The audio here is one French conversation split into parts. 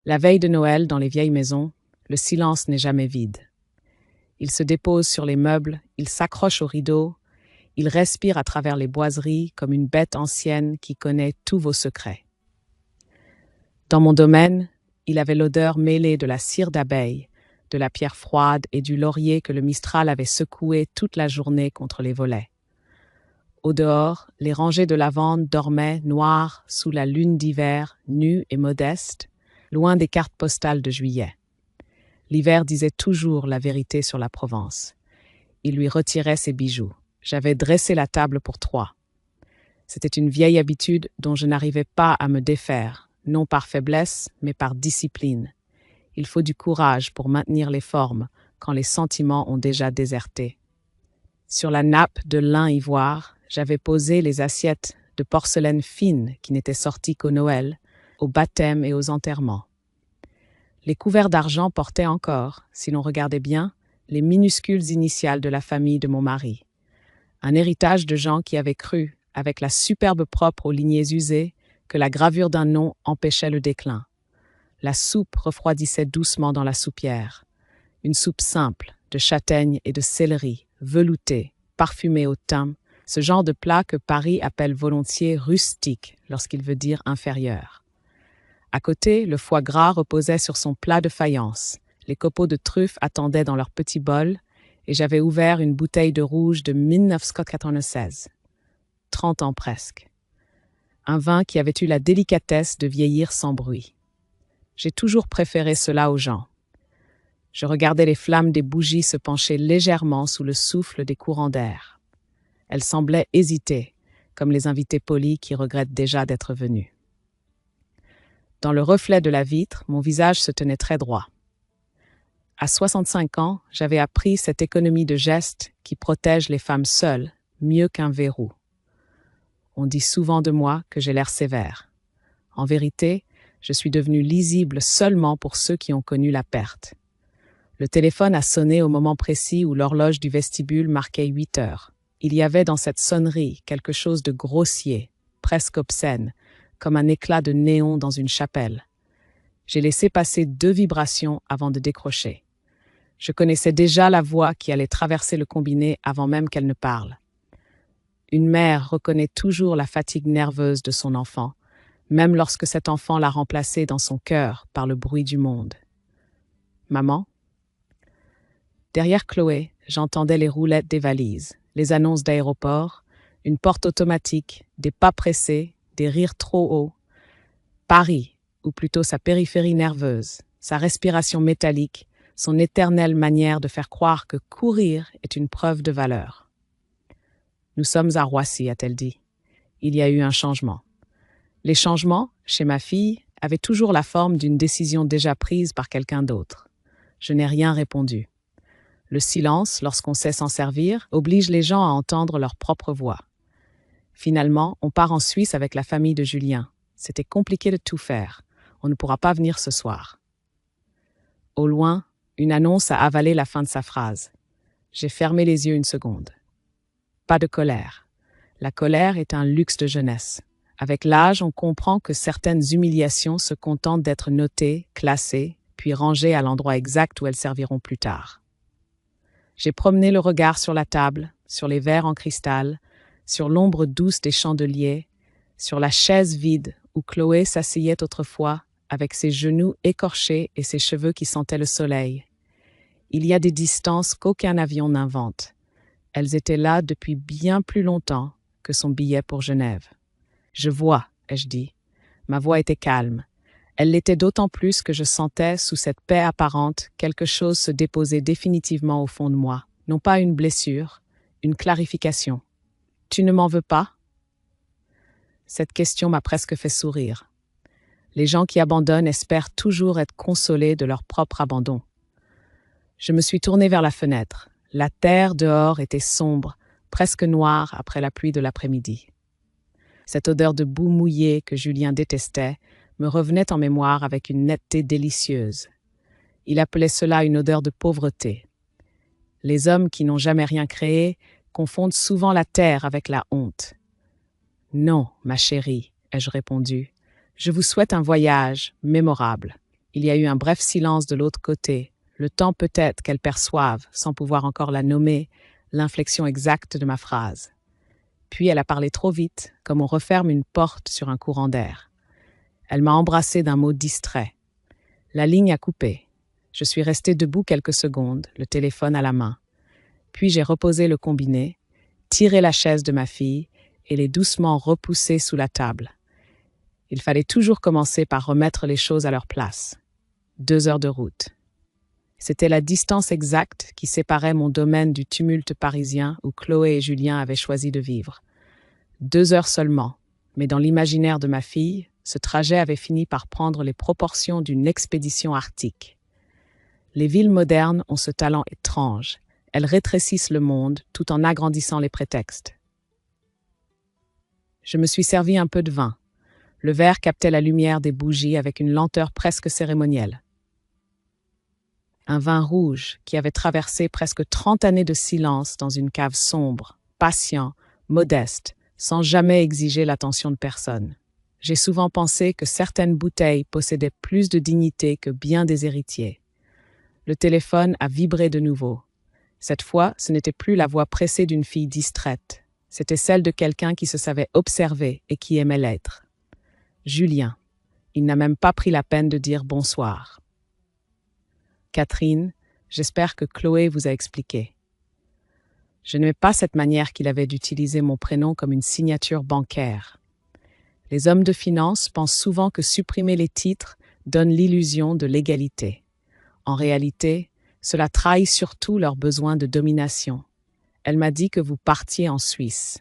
La veille de Noël, dans les vieilles maisons, le silence n'est jamais vide. Il se dépose sur les meubles, il s'accroche aux rideaux, il respire à travers les boiseries comme une bête ancienne qui connaît tous vos secrets. Dans mon domaine, il avait l'odeur mêlée de la cire d'abeille, de la pierre froide et du laurier que le Mistral avait secoué toute la journée contre les volets. Au dehors, les rangées de lavande dormaient noires sous la lune d'hiver, nues et modestes, loin des cartes postales de juillet. L'hiver disait toujours la vérité sur la Provence. Il lui retirait ses bijoux. J'avais dressé la table pour 3. C'était une vieille habitude dont je n'arrivais pas à me défaire, non par faiblesse, mais par discipline. Il faut du courage pour maintenir les formes quand les sentiments ont déjà déserté. Sur la nappe de lin ivoire, j'avais posé les assiettes de porcelaine fine qui n'étaient sorties qu'au Noël, aux baptêmes et aux enterrements. Les couverts d'argent portaient encore, si l'on regardait bien, les minuscules initiales de la famille de mon mari. Un héritage de gens qui avaient cru, avec la superbe propre aux lignées usées, que la gravure d'un nom empêchait le déclin. La soupe refroidissait doucement dans la soupière. Une soupe simple, de châtaigne et de céleri, veloutée, parfumée au thym, ce genre de plat que Paris appelle volontiers rustique lorsqu'il veut dire inférieur. À côté, le foie gras reposait sur son plat de faïence. Les copeaux de truffes attendaient dans leur petit bol et j'avais ouvert une bouteille de rouge de 1996. 30 ans presque. Un vin qui avait eu la délicatesse de vieillir sans bruit. J'ai toujours préféré cela aux gens. Je regardais les flammes des bougies se pencher légèrement sous le souffle des courants d'air. Elles semblaient hésiter, comme les invités polis qui regrettent déjà d'être venus. Dans le reflet de la vitre, mon visage se tenait très droit. À 65 ans, j'avais appris cette économie de gestes qui protège les femmes seules, mieux qu'un verrou. On dit souvent de moi que j'ai l'air sévère. En vérité, je suis devenue lisible seulement pour ceux qui ont connu la perte. Le téléphone a sonné au moment précis où l'horloge du vestibule marquait 8 heures. Il y avait dans cette sonnerie quelque chose de grossier, presque obscène, comme un éclat de néon dans une chapelle. J'ai laissé passer 2 vibrations avant de décrocher. Je connaissais déjà la voix qui allait traverser le combiné avant même qu'elle ne parle. Une mère reconnaît toujours la fatigue nerveuse de son enfant, même lorsque cet enfant l'a remplacée dans son cœur par le bruit du monde. Maman? Derrière Chloé, j'entendais les roulettes des valises, les annonces d'aéroport, une porte automatique, des pas pressés, des rires trop hauts. Paris, ou plutôt sa périphérie nerveuse, sa respiration métallique, son éternelle manière de faire croire que courir est une preuve de valeur. « Nous sommes à Roissy », a-t-elle dit. Il y a eu un changement. Les changements, chez ma fille, avaient toujours la forme d'une décision déjà prise par quelqu'un d'autre. Je n'ai rien répondu. Le silence, lorsqu'on sait s'en servir, oblige les gens à entendre leur propre voix. Finalement, on part en Suisse avec la famille de Julien. C'était compliqué de tout faire. On ne pourra pas venir ce soir. Au loin, une annonce a avalé la fin de sa phrase. J'ai fermé les yeux une seconde. Pas de colère. La colère est un luxe de jeunesse. Avec l'âge, on comprend que certaines humiliations se contentent d'être notées, classées, puis rangées à l'endroit exact où elles serviront plus tard. J'ai promené le regard sur la table, sur les verres en cristal, sur l'ombre douce des chandeliers, sur la chaise vide où Chloé s'asseyait autrefois avec ses genoux écorchés et ses cheveux qui sentaient le soleil. Il y a des distances qu'aucun avion n'invente. Elles étaient là depuis bien plus longtemps que son billet pour Genève. « Je vois », ai-je dit. Ma voix était calme. Elle l'était d'autant plus que je sentais, sous cette paix apparente, quelque chose se déposer définitivement au fond de moi. Non pas une blessure, une clarification. « Tu ne m'en veux pas ?» Cette question m'a presque fait sourire. Les gens qui abandonnent espèrent toujours être consolés de leur propre abandon. Je me suis tournée vers la fenêtre. La terre dehors était sombre, presque noire après la pluie de l'après-midi. Cette odeur de boue mouillée que Julien détestait me revenait en mémoire avec une netteté délicieuse. Il appelait cela une odeur de pauvreté. Les hommes qui n'ont jamais rien créé confondent souvent la terre avec la honte. « Non, ma chérie, ai-je répondu, je vous souhaite un voyage mémorable. Il y a eu un bref silence de l'autre côté, le temps peut-être qu'elle perçoive, sans pouvoir encore la nommer, l'inflexion exacte de ma phrase. Puis elle a parlé trop vite, comme on referme une porte sur un courant d'air. Elle m'a embrassé d'un mot distrait. La ligne a coupé. Je suis restée debout quelques secondes, le téléphone à la main. Puis j'ai reposé le combiné, tiré la chaise de ma fille et l'ai doucement repoussée sous la table. Il fallait toujours commencer par remettre les choses à leur place. 2 heures de route. C'était la distance exacte qui séparait mon domaine du tumulte parisien où Chloé et Julien avaient choisi de vivre. 2 heures seulement, mais dans l'imaginaire de ma fille, ce trajet avait fini par prendre les proportions d'une expédition arctique. Les villes modernes ont ce talent étrange. Elles rétrécissent le monde tout en agrandissant les prétextes. Je me suis servi un peu de vin. Le verre captait la lumière des bougies avec une lenteur presque cérémonielle. Un vin rouge qui avait traversé presque 30 années de silence dans une cave sombre, patient, modeste, sans jamais exiger l'attention de personne. J'ai souvent pensé que certaines bouteilles possédaient plus de dignité que bien des héritiers. Le téléphone a vibré de nouveau. Cette fois, ce n'était plus la voix pressée d'une fille distraite. C'était celle de quelqu'un qui se savait observer et qui aimait l'être. Julien. Il n'a même pas pris la peine de dire bonsoir. Catherine, j'espère que Chloé vous a expliqué. Je n'aimais pas cette manière qu'il avait d'utiliser mon prénom comme une signature bancaire. Les hommes de finance pensent souvent que supprimer les titres donne l'illusion de l'égalité. En réalité, cela trahit surtout leur besoin de domination. Elle m'a dit que vous partiez en Suisse.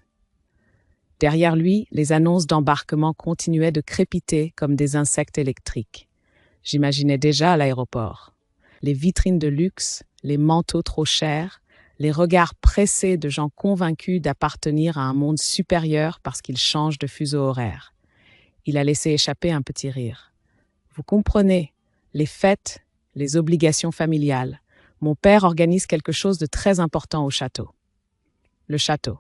Derrière lui, les annonces d'embarquement continuaient de crépiter comme des insectes électriques. J'imaginais déjà à l'aéroport. Les vitrines de luxe, les manteaux trop chers, les regards pressés de gens convaincus d'appartenir à un monde supérieur parce qu'ils changent de fuseau horaire. Il a laissé échapper un petit rire. Vous comprenez, les fêtes, les obligations familiales. Mon père organise quelque chose de très important au château. Le château.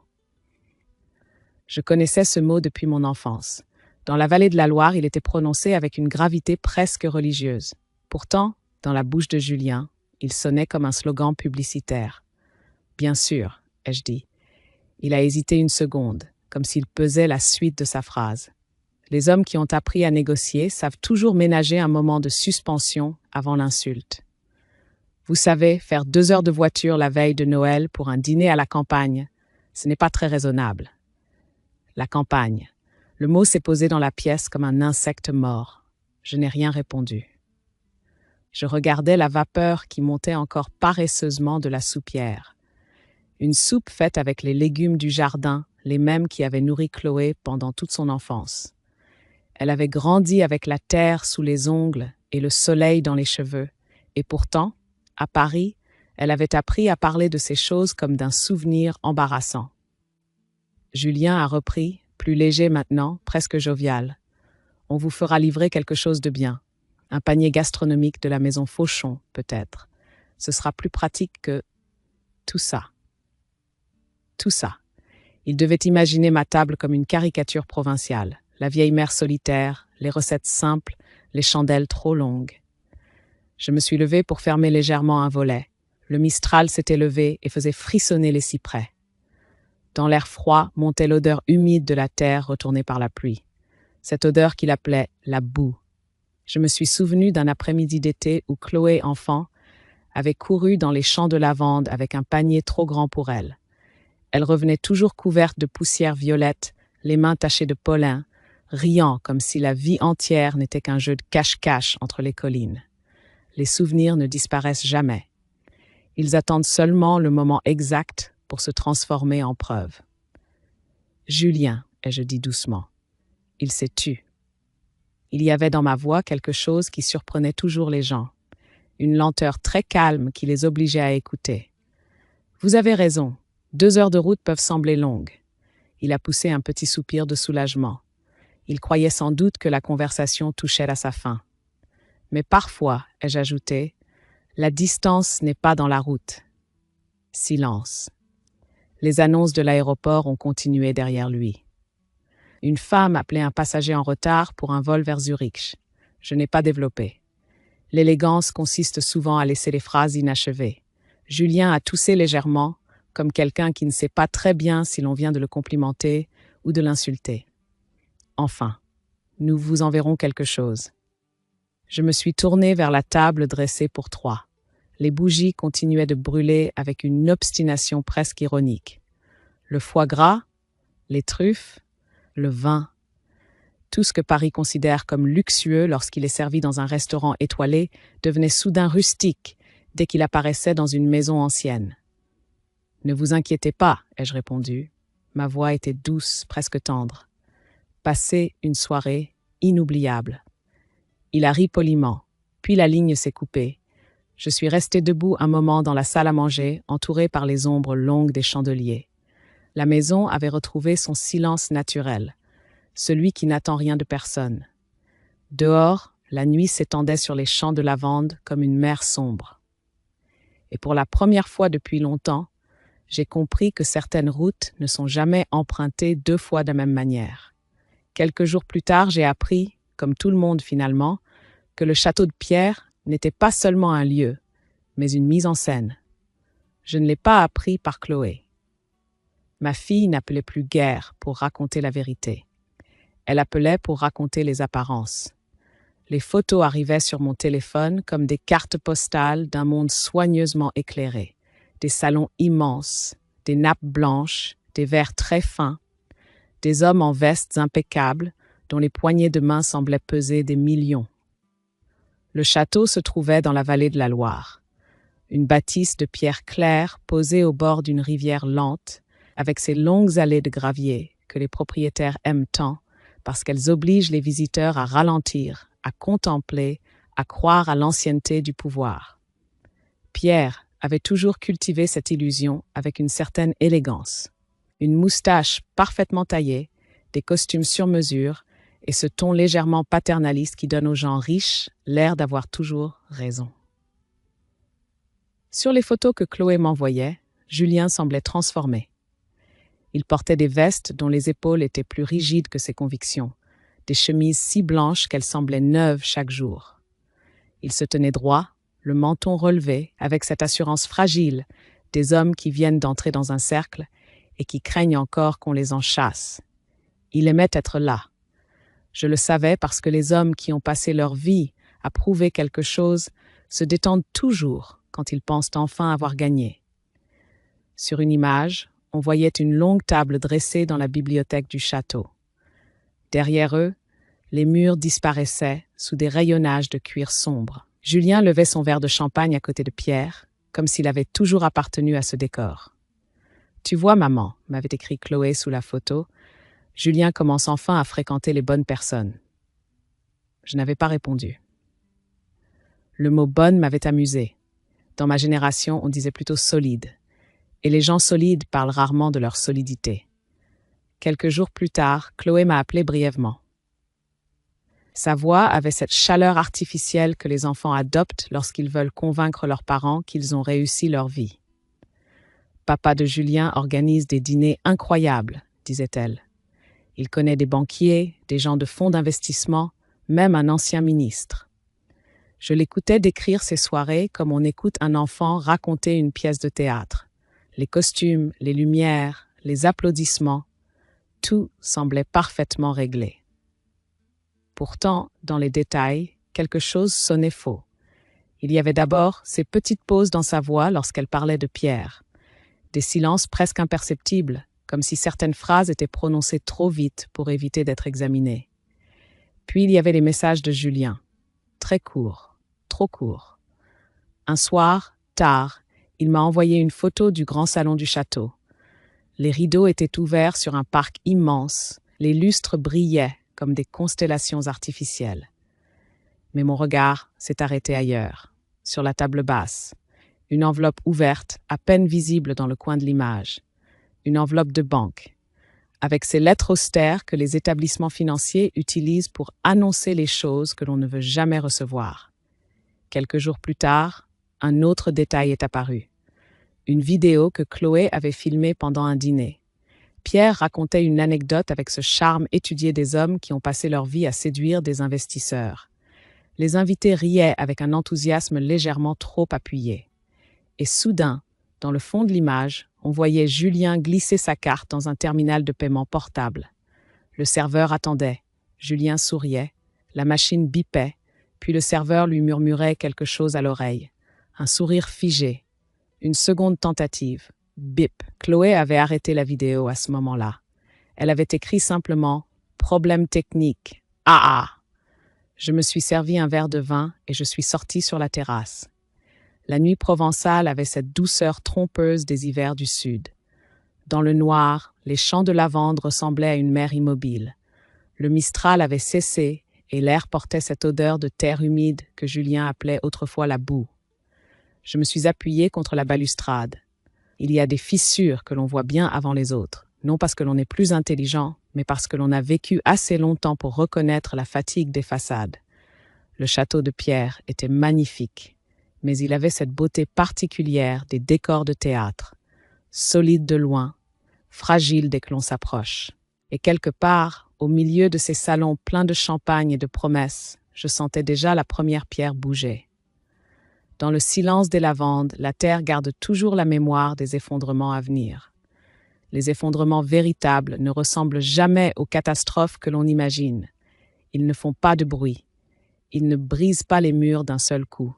Je connaissais ce mot depuis mon enfance. Dans la vallée de la Loire, il était prononcé avec une gravité presque religieuse. Pourtant, dans la bouche de Julien, il sonnait comme un slogan publicitaire. Bien sûr, ai-je dit. Il a hésité une seconde, comme s'il pesait la suite de sa phrase. Les hommes qui ont appris à négocier savent toujours ménager un moment de suspension avant l'insulte. Vous savez, faire 2 heures de voiture la veille de Noël pour un dîner à la campagne, ce n'est pas très raisonnable. La campagne. Le mot s'est posé dans la pièce comme un insecte mort. Je n'ai rien répondu. Je regardais la vapeur qui montait encore paresseusement de la soupière. Une soupe faite avec les légumes du jardin, les mêmes qui avaient nourri Chloé pendant toute son enfance. Elle avait grandi avec la terre sous les ongles et le soleil dans les cheveux, et pourtant, à Paris, elle avait appris à parler de ces choses comme d'un souvenir embarrassant. Julien a repris, plus léger maintenant, presque jovial. On vous fera livrer quelque chose de bien. Un panier gastronomique de la maison Fauchon, peut-être. Ce sera plus pratique que tout ça. Tout ça. Il devait imaginer ma table comme une caricature provinciale. La vieille mère solitaire, les recettes simples, les chandelles trop longues. Je me suis levée pour fermer légèrement un volet. Le Mistral s'était levé et faisait frissonner les cyprès. Dans l'air froid montait l'odeur humide de la terre retournée par la pluie. Cette odeur qu'il appelait la boue. Je me suis souvenu d'un après-midi d'été où Chloé, enfant, avait couru dans les champs de lavande avec un panier trop grand pour elle. Elle revenait toujours couverte de poussière violette, les mains tachées de pollen, riant comme si la vie entière n'était qu'un jeu de cache-cache entre les collines. Les souvenirs ne disparaissent jamais. Ils attendent seulement le moment exact pour se transformer en preuve. Julien, ai-je dit doucement. Il s'est tu. Il y avait dans ma voix quelque chose qui surprenait toujours les gens, une lenteur très calme qui les obligeait à écouter. Vous avez raison, 2 heures de route peuvent sembler longues. Il a poussé un petit soupir de soulagement. Il croyait sans doute que la conversation touchait à sa fin. Mais parfois, ai-je ajouté, la distance n'est pas dans la route. Silence. Les annonces de l'aéroport ont continué derrière lui. Une femme appelait un passager en retard pour un vol vers Zurich. Je n'ai pas développé. L'élégance consiste souvent à laisser les phrases inachevées. Julien a toussé légèrement, comme quelqu'un qui ne sait pas très bien si l'on vient de le complimenter ou de l'insulter. Enfin, nous vous enverrons quelque chose. Je me suis tournée vers la table dressée pour trois. Les bougies continuaient de brûler avec une obstination presque ironique. Le foie gras, les truffes, le vin. Tout ce que Paris considère comme luxueux lorsqu'il est servi dans un restaurant étoilé devenait soudain rustique dès qu'il apparaissait dans une maison ancienne. « Ne vous inquiétez pas, ai-je répondu. Ma voix était douce, presque tendre. Passez une soirée inoubliable. Il a ri poliment, puis la ligne s'est coupée. Je suis restée debout un moment dans la salle à manger, entourée par les ombres longues des chandeliers. La maison avait retrouvé son silence naturel, celui qui n'attend rien de personne. Dehors, la nuit s'étendait sur les champs de lavande comme une mer sombre. Et pour la première fois depuis longtemps, j'ai compris que certaines routes ne sont jamais empruntées deux fois de la même manière. Quelques jours plus tard, j'ai appris, comme tout le monde finalement, que le château de Pierre n'était pas seulement un lieu, mais une mise en scène. Je ne l'ai pas appris par Chloé. Ma fille n'appelait plus guère pour raconter la vérité. Elle appelait pour raconter les apparences. Les photos arrivaient sur mon téléphone comme des cartes postales d'un monde soigneusement éclairé. Des salons immenses, des nappes blanches, des verres très fins, des hommes en vestes impeccables dont les poignées de main semblaient peser des millions. Le château se trouvait dans la vallée de la Loire, une bâtisse de pierre claire posée au bord d'une rivière lente, avec ses longues allées de gravier que les propriétaires aiment tant parce qu'elles obligent les visiteurs à ralentir, à contempler, à croire à l'ancienneté du pouvoir. Pierre avait toujours cultivé cette illusion avec une certaine élégance. Une moustache parfaitement taillée, des costumes sur mesure et ce ton légèrement paternaliste qui donne aux gens riches l'air d'avoir toujours raison. Sur les photos que Chloé m'envoyait, Julien semblait transformé. Il portait des vestes dont les épaules étaient plus rigides que ses convictions, des chemises si blanches qu'elles semblaient neuves chaque jour. Il se tenait droit, le menton relevé, avec cette assurance fragile des hommes qui viennent d'entrer dans un cercle et qui craignent encore qu'on les en chasse. Il aimait être là. Je le savais parce que les hommes qui ont passé leur vie à prouver quelque chose se détendent toujours quand ils pensent enfin avoir gagné. Sur une image, on voyait une longue table dressée dans la bibliothèque du château. Derrière eux, les murs disparaissaient sous des rayonnages de cuir sombre. Julien levait son verre de champagne à côté de Pierre, comme s'il avait toujours appartenu à ce décor. « Tu vois, maman », m'avait écrit Chloé sous la photo, « Julien commence enfin à fréquenter les bonnes personnes. » Je n'avais pas répondu. Le mot « bonne » m'avait amusé. Dans ma génération, on disait plutôt « solide ». Et les gens solides parlent rarement de leur solidité. Quelques jours plus tard, Chloé m'a appelé brièvement. Sa voix avait cette chaleur artificielle que les enfants adoptent lorsqu'ils veulent convaincre leurs parents qu'ils ont réussi leur vie. « Papa de Julien organise des dîners incroyables », disait-elle. « Il connaît des banquiers, des gens de fonds d'investissement, même un ancien ministre. » Je l'écoutais décrire ces soirées comme on écoute un enfant raconter une pièce de théâtre. Les costumes, les lumières, les applaudissements, tout semblait parfaitement réglé. Pourtant, dans les détails, quelque chose sonnait faux. Il y avait d'abord ces petites pauses dans sa voix lorsqu'elle parlait de Pierre. Des silences presque imperceptibles, comme si certaines phrases étaient prononcées trop vite pour éviter d'être examinées. Puis il y avait les messages de Julien. Très courts, trop courts. Un soir, tard, il m'a envoyé une photo du grand salon du château. Les rideaux étaient ouverts sur un parc immense, les lustres brillaient comme des constellations artificielles. Mais mon regard s'est arrêté ailleurs, sur la table basse, une enveloppe ouverte, à peine visible dans le coin de l'image, une enveloppe de banque, avec ces lettres austères que les établissements financiers utilisent pour annoncer les choses que l'on ne veut jamais recevoir. Quelques jours plus tard, un autre détail est apparu. Une vidéo que Chloé avait filmée pendant un dîner. Pierre racontait une anecdote avec ce charme étudié des hommes qui ont passé leur vie à séduire des investisseurs. Les invités riaient avec un enthousiasme légèrement trop appuyé. Et soudain, dans le fond de l'image, on voyait Julien glisser sa carte dans un terminal de paiement portable. Le serveur attendait. Julien souriait. La machine bipait, puis le serveur lui murmurait quelque chose à l'oreille. Un sourire figé. Une seconde tentative. Bip. Chloé avait arrêté la vidéo à ce moment-là. Elle avait écrit simplement « Problème technique. Ah ah !» Je me suis servi un verre de vin et je suis sorti sur la terrasse. La nuit provençale avait cette douceur trompeuse des hivers du Sud. Dans le noir, les champs de lavande ressemblaient à une mer immobile. Le Mistral avait cessé et l'air portait cette odeur de terre humide que Julien appelait autrefois la boue. Je me suis appuyé contre la balustrade. Il y a des fissures que l'on voit bien avant les autres, non parce que l'on est plus intelligent, mais parce que l'on a vécu assez longtemps pour reconnaître la fatigue des façades. Le château de pierre était magnifique, mais il avait cette beauté particulière des décors de théâtre, solides de loin, fragiles dès que l'on s'approche. Et quelque part, au milieu de ces salons pleins de champagne et de promesses, je sentais déjà la première pierre bouger. Dans le silence des lavandes, la terre garde toujours la mémoire des effondrements à venir. Les effondrements véritables ne ressemblent jamais aux catastrophes que l'on imagine. Ils ne font pas de bruit. Ils ne brisent pas les murs d'un seul coup.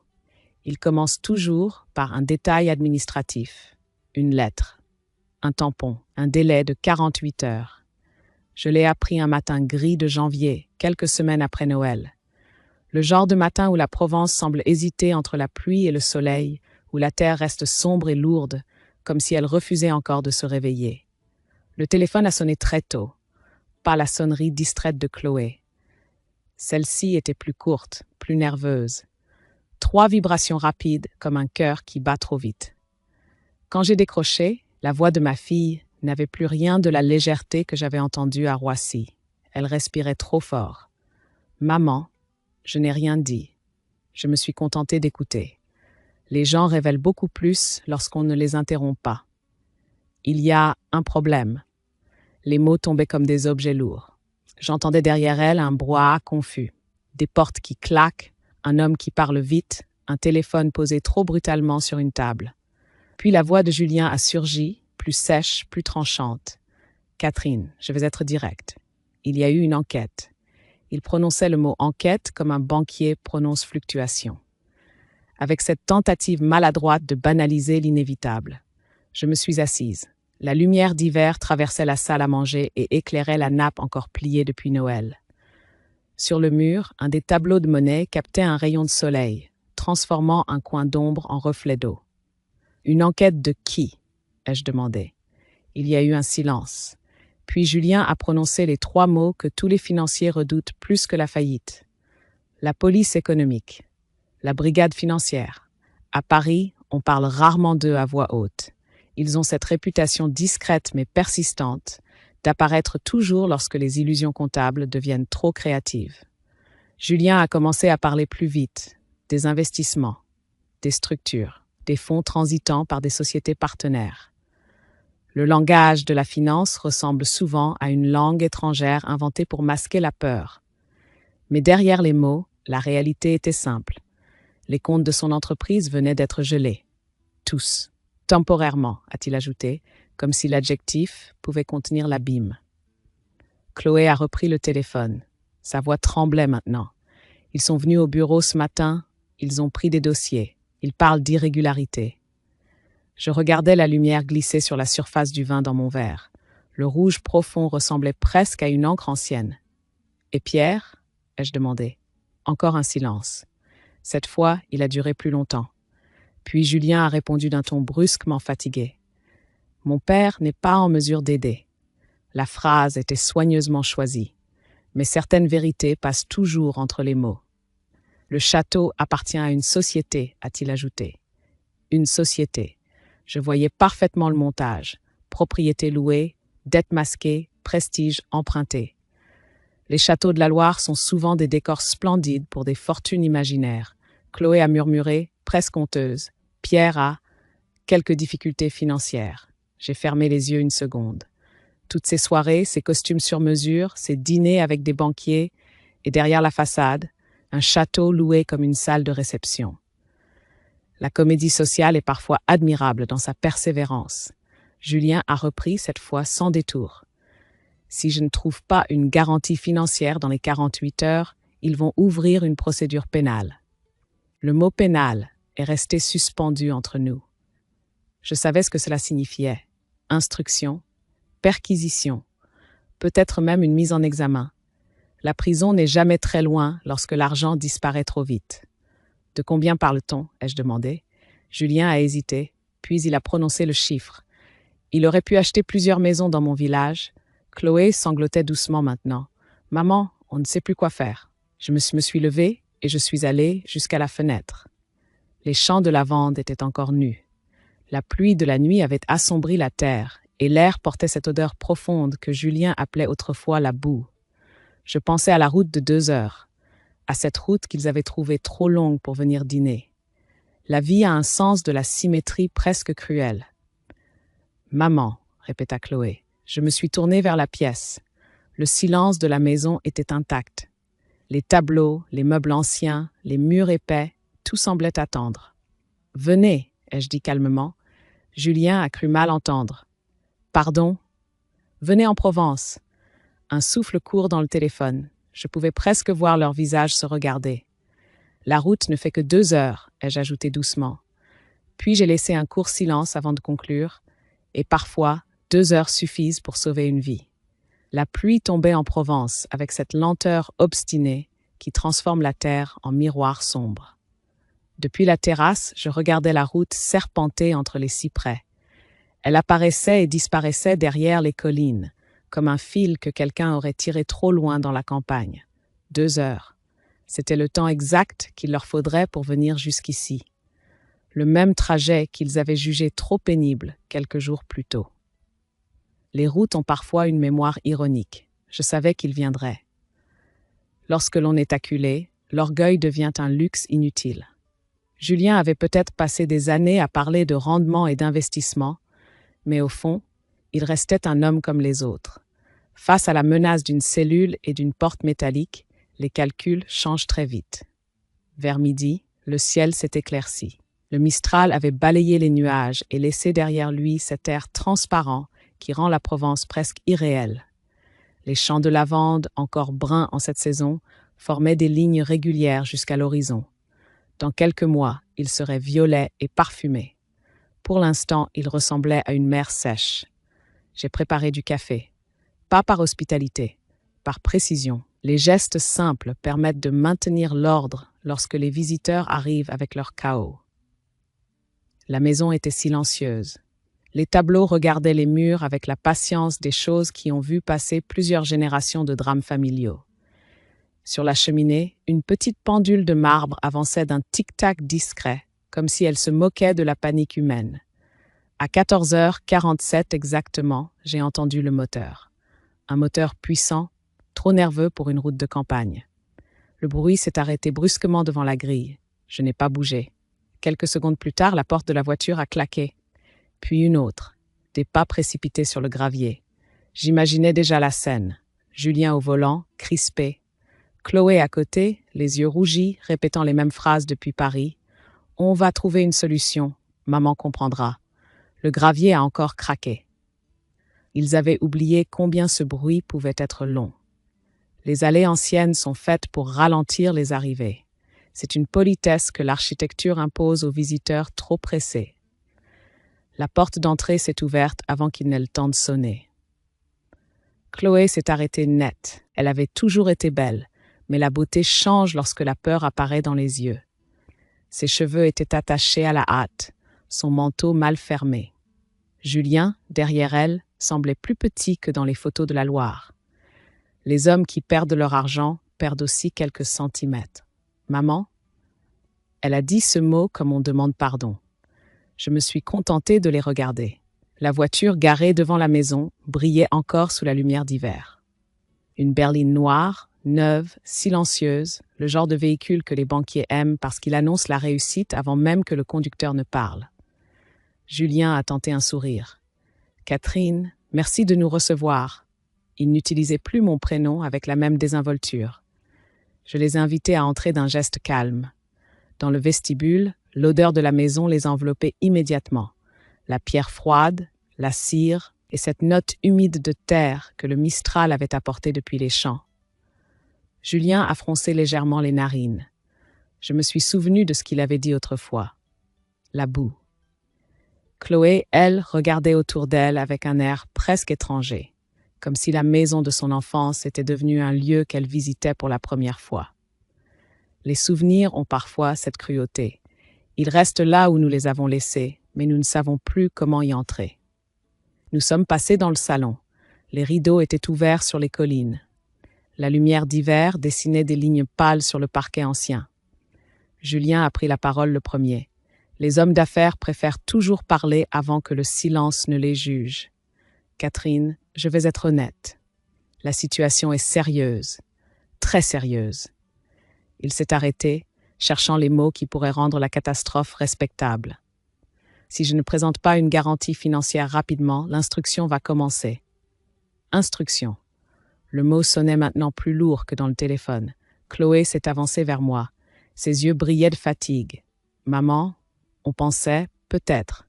Ils commencent toujours par un détail administratif, une lettre, un tampon, un délai de 48 heures. Je l'ai appris un matin gris de janvier, quelques semaines après Noël. Le genre de matin où la Provence semble hésiter entre la pluie et le soleil, où la terre reste sombre et lourde, comme si elle refusait encore de se réveiller. Le téléphone a sonné très tôt, pas la sonnerie distraite de Chloé. Celle-ci était plus courte, plus nerveuse. 3 vibrations rapides comme un cœur qui bat trop vite. Quand j'ai décroché, la voix de ma fille n'avait plus rien de la légèreté que j'avais entendue à Roissy. Elle respirait trop fort. « Maman », je n'ai rien dit. Je me suis contentée d'écouter. Les gens révèlent beaucoup plus lorsqu'on ne les interrompt pas. Il y a un problème. Les mots tombaient comme des objets lourds. J'entendais derrière elle un brouhaha confus. Des portes qui claquent, un homme qui parle vite, un téléphone posé trop brutalement sur une table. Puis la voix de Julien a surgi, plus sèche, plus tranchante. « Catherine, je vais être directe. Il y a eu une enquête. » Il prononçait le mot « enquête » comme un banquier prononce « fluctuation ». Avec cette tentative maladroite de banaliser l'inévitable. Je me suis assise. La lumière d'hiver traversait la salle à manger et éclairait la nappe encore pliée depuis Noël. Sur le mur, un des tableaux de Monet captait un rayon de soleil, transformant un coin d'ombre en reflet d'eau. « Une enquête de qui ?» ai-je demandé. Il y a eu un silence. Puis Julien a prononcé les 3 mots que tous les financiers redoutent plus que la faillite. La police économique. La brigade financière. À Paris, on parle rarement d'eux à voix haute. Ils ont cette réputation discrète mais persistante d'apparaître toujours lorsque les illusions comptables deviennent trop créatives. Julien a commencé à parler plus vite. Des investissements, des structures, des fonds transitant par des sociétés partenaires. Le langage de la finance ressemble souvent à une langue étrangère inventée pour masquer la peur. Mais derrière les mots, la réalité était simple. Les comptes de son entreprise venaient d'être gelés. Tous. Temporairement, a-t-il ajouté, comme si l'adjectif pouvait contenir l'abîme. Chloé a repris le téléphone. Sa voix tremblait maintenant. Ils sont venus au bureau ce matin, ils ont pris des dossiers. Ils parlent d'irrégularité. Je regardais la lumière glisser sur la surface du vin dans mon verre. Le rouge profond ressemblait presque à une encre ancienne. « Et Pierre ?» ai-je demandé. Encore un silence. Cette fois, il a duré plus longtemps. Puis Julien a répondu d'un ton brusquement fatigué. « Mon père n'est pas en mesure d'aider. » La phrase était soigneusement choisie. Mais certaines vérités passent toujours entre les mots. « Le château appartient à une société, a-t-il ajouté. Une société. Je voyais parfaitement le montage. Propriété louée, dette masquée, prestige emprunté. Les châteaux de la Loire sont souvent des décors splendides pour des fortunes imaginaires. Chloé a murmuré, presque honteuse. Pierre a quelques difficultés financières. J'ai fermé les yeux une seconde. Toutes ces soirées, ces costumes sur mesure, ces dîners avec des banquiers, et derrière la façade, un château loué comme une salle de réception. La comédie sociale est parfois admirable dans sa persévérance. Julien a repris cette fois sans détour. Si je ne trouve pas une garantie financière dans les 48 heures, ils vont ouvrir une procédure pénale. Le mot pénal est resté suspendu entre nous. Je savais ce que cela signifiait. Instruction, perquisition, peut-être même une mise en examen. La prison n'est jamais très loin lorsque l'argent disparaît trop vite. « De combien parle-t-on » ai-je demandé. Julien a hésité, puis il a prononcé le chiffre. Il aurait pu acheter plusieurs maisons dans mon village. Chloé sanglotait doucement maintenant. « Maman, on ne sait plus quoi faire. » Je me suis levée et je suis allée jusqu'à la fenêtre. Les champs de lavande étaient encore nus. La pluie de la nuit avait assombri la terre et l'air portait cette odeur profonde que Julien appelait autrefois la boue. Je pensais à la route de 2 heures, à cette route qu'ils avaient trouvée trop longue pour venir dîner. La vie a un sens de la symétrie presque cruelle. « Maman », répéta Chloé. Je me suis tournée vers la pièce. Le silence de la maison était intact. Les tableaux, les meubles anciens, les murs épais, tout semblait attendre. « Venez », ai-je dit calmement. Julien a cru mal entendre. « Pardon ?»« Venez en Provence. » Un souffle court dans le téléphone. Je pouvais presque voir leurs visages se regarder. « La route ne fait que 2 heures », ai-je ajouté doucement. Puis j'ai laissé un court silence avant de conclure. Et parfois, 2 heures suffisent pour sauver une vie. La pluie tombait en Provence avec cette lenteur obstinée qui transforme la terre en miroir sombre. Depuis la terrasse, je regardais la route serpenter entre les cyprès. Elle apparaissait et disparaissait derrière les collines, comme un fil que quelqu'un aurait tiré trop loin dans la campagne. 2 heures. C'était le temps exact qu'il leur faudrait pour venir jusqu'ici. Le même trajet qu'ils avaient jugé trop pénible quelques jours plus tôt. Les routes ont parfois une mémoire ironique. Je savais qu'ils viendraient. Lorsque l'on est acculé, l'orgueil devient un luxe inutile. Julien avait peut-être passé des années à parler de rendement et d'investissement, mais au fond, il restait un homme comme les autres. Face à la menace d'une cellule et d'une porte métallique, les calculs changent très vite. Vers midi, le ciel s'est éclairci. Le Mistral avait balayé les nuages et laissé derrière lui cet air transparent qui rend la Provence presque irréelle. Les champs de lavande, encore bruns en cette saison, formaient des lignes régulières jusqu'à l'horizon. Dans quelques mois, ils seraient violets et parfumés. Pour l'instant, ils ressemblaient à une mer sèche. J'ai préparé du café. Pas par hospitalité, par précision. Les gestes simples permettent de maintenir l'ordre lorsque les visiteurs arrivent avec leur chaos. La maison était silencieuse. Les tableaux regardaient les murs avec la patience des choses qui ont vu passer plusieurs générations de drames familiaux. Sur la cheminée, une petite pendule de marbre avançait d'un tic-tac discret, comme si elle se moquait de la panique humaine. À 14h47 exactement, j'ai entendu le moteur. Un moteur puissant, trop nerveux pour une route de campagne. Le bruit s'est arrêté brusquement devant la grille. Je n'ai pas bougé. Quelques secondes plus tard, la porte de la voiture a claqué. Puis une autre. Des pas précipités sur le gravier. J'imaginais déjà la scène. Julien au volant, crispé. Chloé à côté, les yeux rougis, répétant les mêmes phrases depuis Paris. « On va trouver une solution. Maman comprendra. » Le gravier a encore craqué. Ils avaient oublié combien ce bruit pouvait être long. Les allées anciennes sont faites pour ralentir les arrivées. C'est une politesse que l'architecture impose aux visiteurs trop pressés. La porte d'entrée s'est ouverte avant qu'il n'ait le temps de sonner. Chloé s'est arrêtée net. Elle avait toujours été belle, mais la beauté change lorsque la peur apparaît dans les yeux. Ses cheveux étaient attachés à la hâte, son manteau mal fermé. Julien, derrière elle, semblait plus petit que dans les photos de la Loire. Les hommes qui perdent leur argent perdent aussi quelques centimètres. « Maman ?» Elle a dit ce mot comme on demande pardon. Je me suis contentée de les regarder. La voiture garée devant la maison brillait encore sous la lumière d'hiver. Une berline noire, neuve, silencieuse, le genre de véhicule que les banquiers aiment parce qu'il annonce la réussite avant même que le conducteur ne parle. Julien a tenté un sourire. « Catherine, merci de nous recevoir. » Il n'utilisait plus mon prénom avec la même désinvolture. Je les ai invités à entrer d'un geste calme. Dans le vestibule, l'odeur de la maison les enveloppait immédiatement. La pierre froide, la cire et cette note humide de terre que le Mistral avait apportée depuis les champs. Julien a froncé légèrement les narines. Je me suis souvenu de ce qu'il avait dit autrefois. La boue. Chloé, elle, regardait autour d'elle avec un air presque étranger, comme si la maison de son enfance était devenue un lieu qu'elle visitait pour la première fois. Les souvenirs ont parfois cette cruauté. Ils restent là où nous les avons laissés, mais nous ne savons plus comment y entrer. Nous sommes passés dans le salon. Les rideaux étaient ouverts sur les collines. La lumière d'hiver dessinait des lignes pâles sur le parquet ancien. Julien a pris la parole le premier. Les hommes d'affaires préfèrent toujours parler avant que le silence ne les juge. Catherine, je vais être honnête. La situation est sérieuse, très sérieuse. Il s'est arrêté, cherchant les mots qui pourraient rendre la catastrophe respectable. Si je ne présente pas une garantie financière rapidement, l'instruction va commencer. Instruction. Le mot sonnait maintenant plus lourd que dans le téléphone. Chloé s'est avancée vers moi. Ses yeux brillaient de fatigue. « Maman ?» On pensait, peut-être.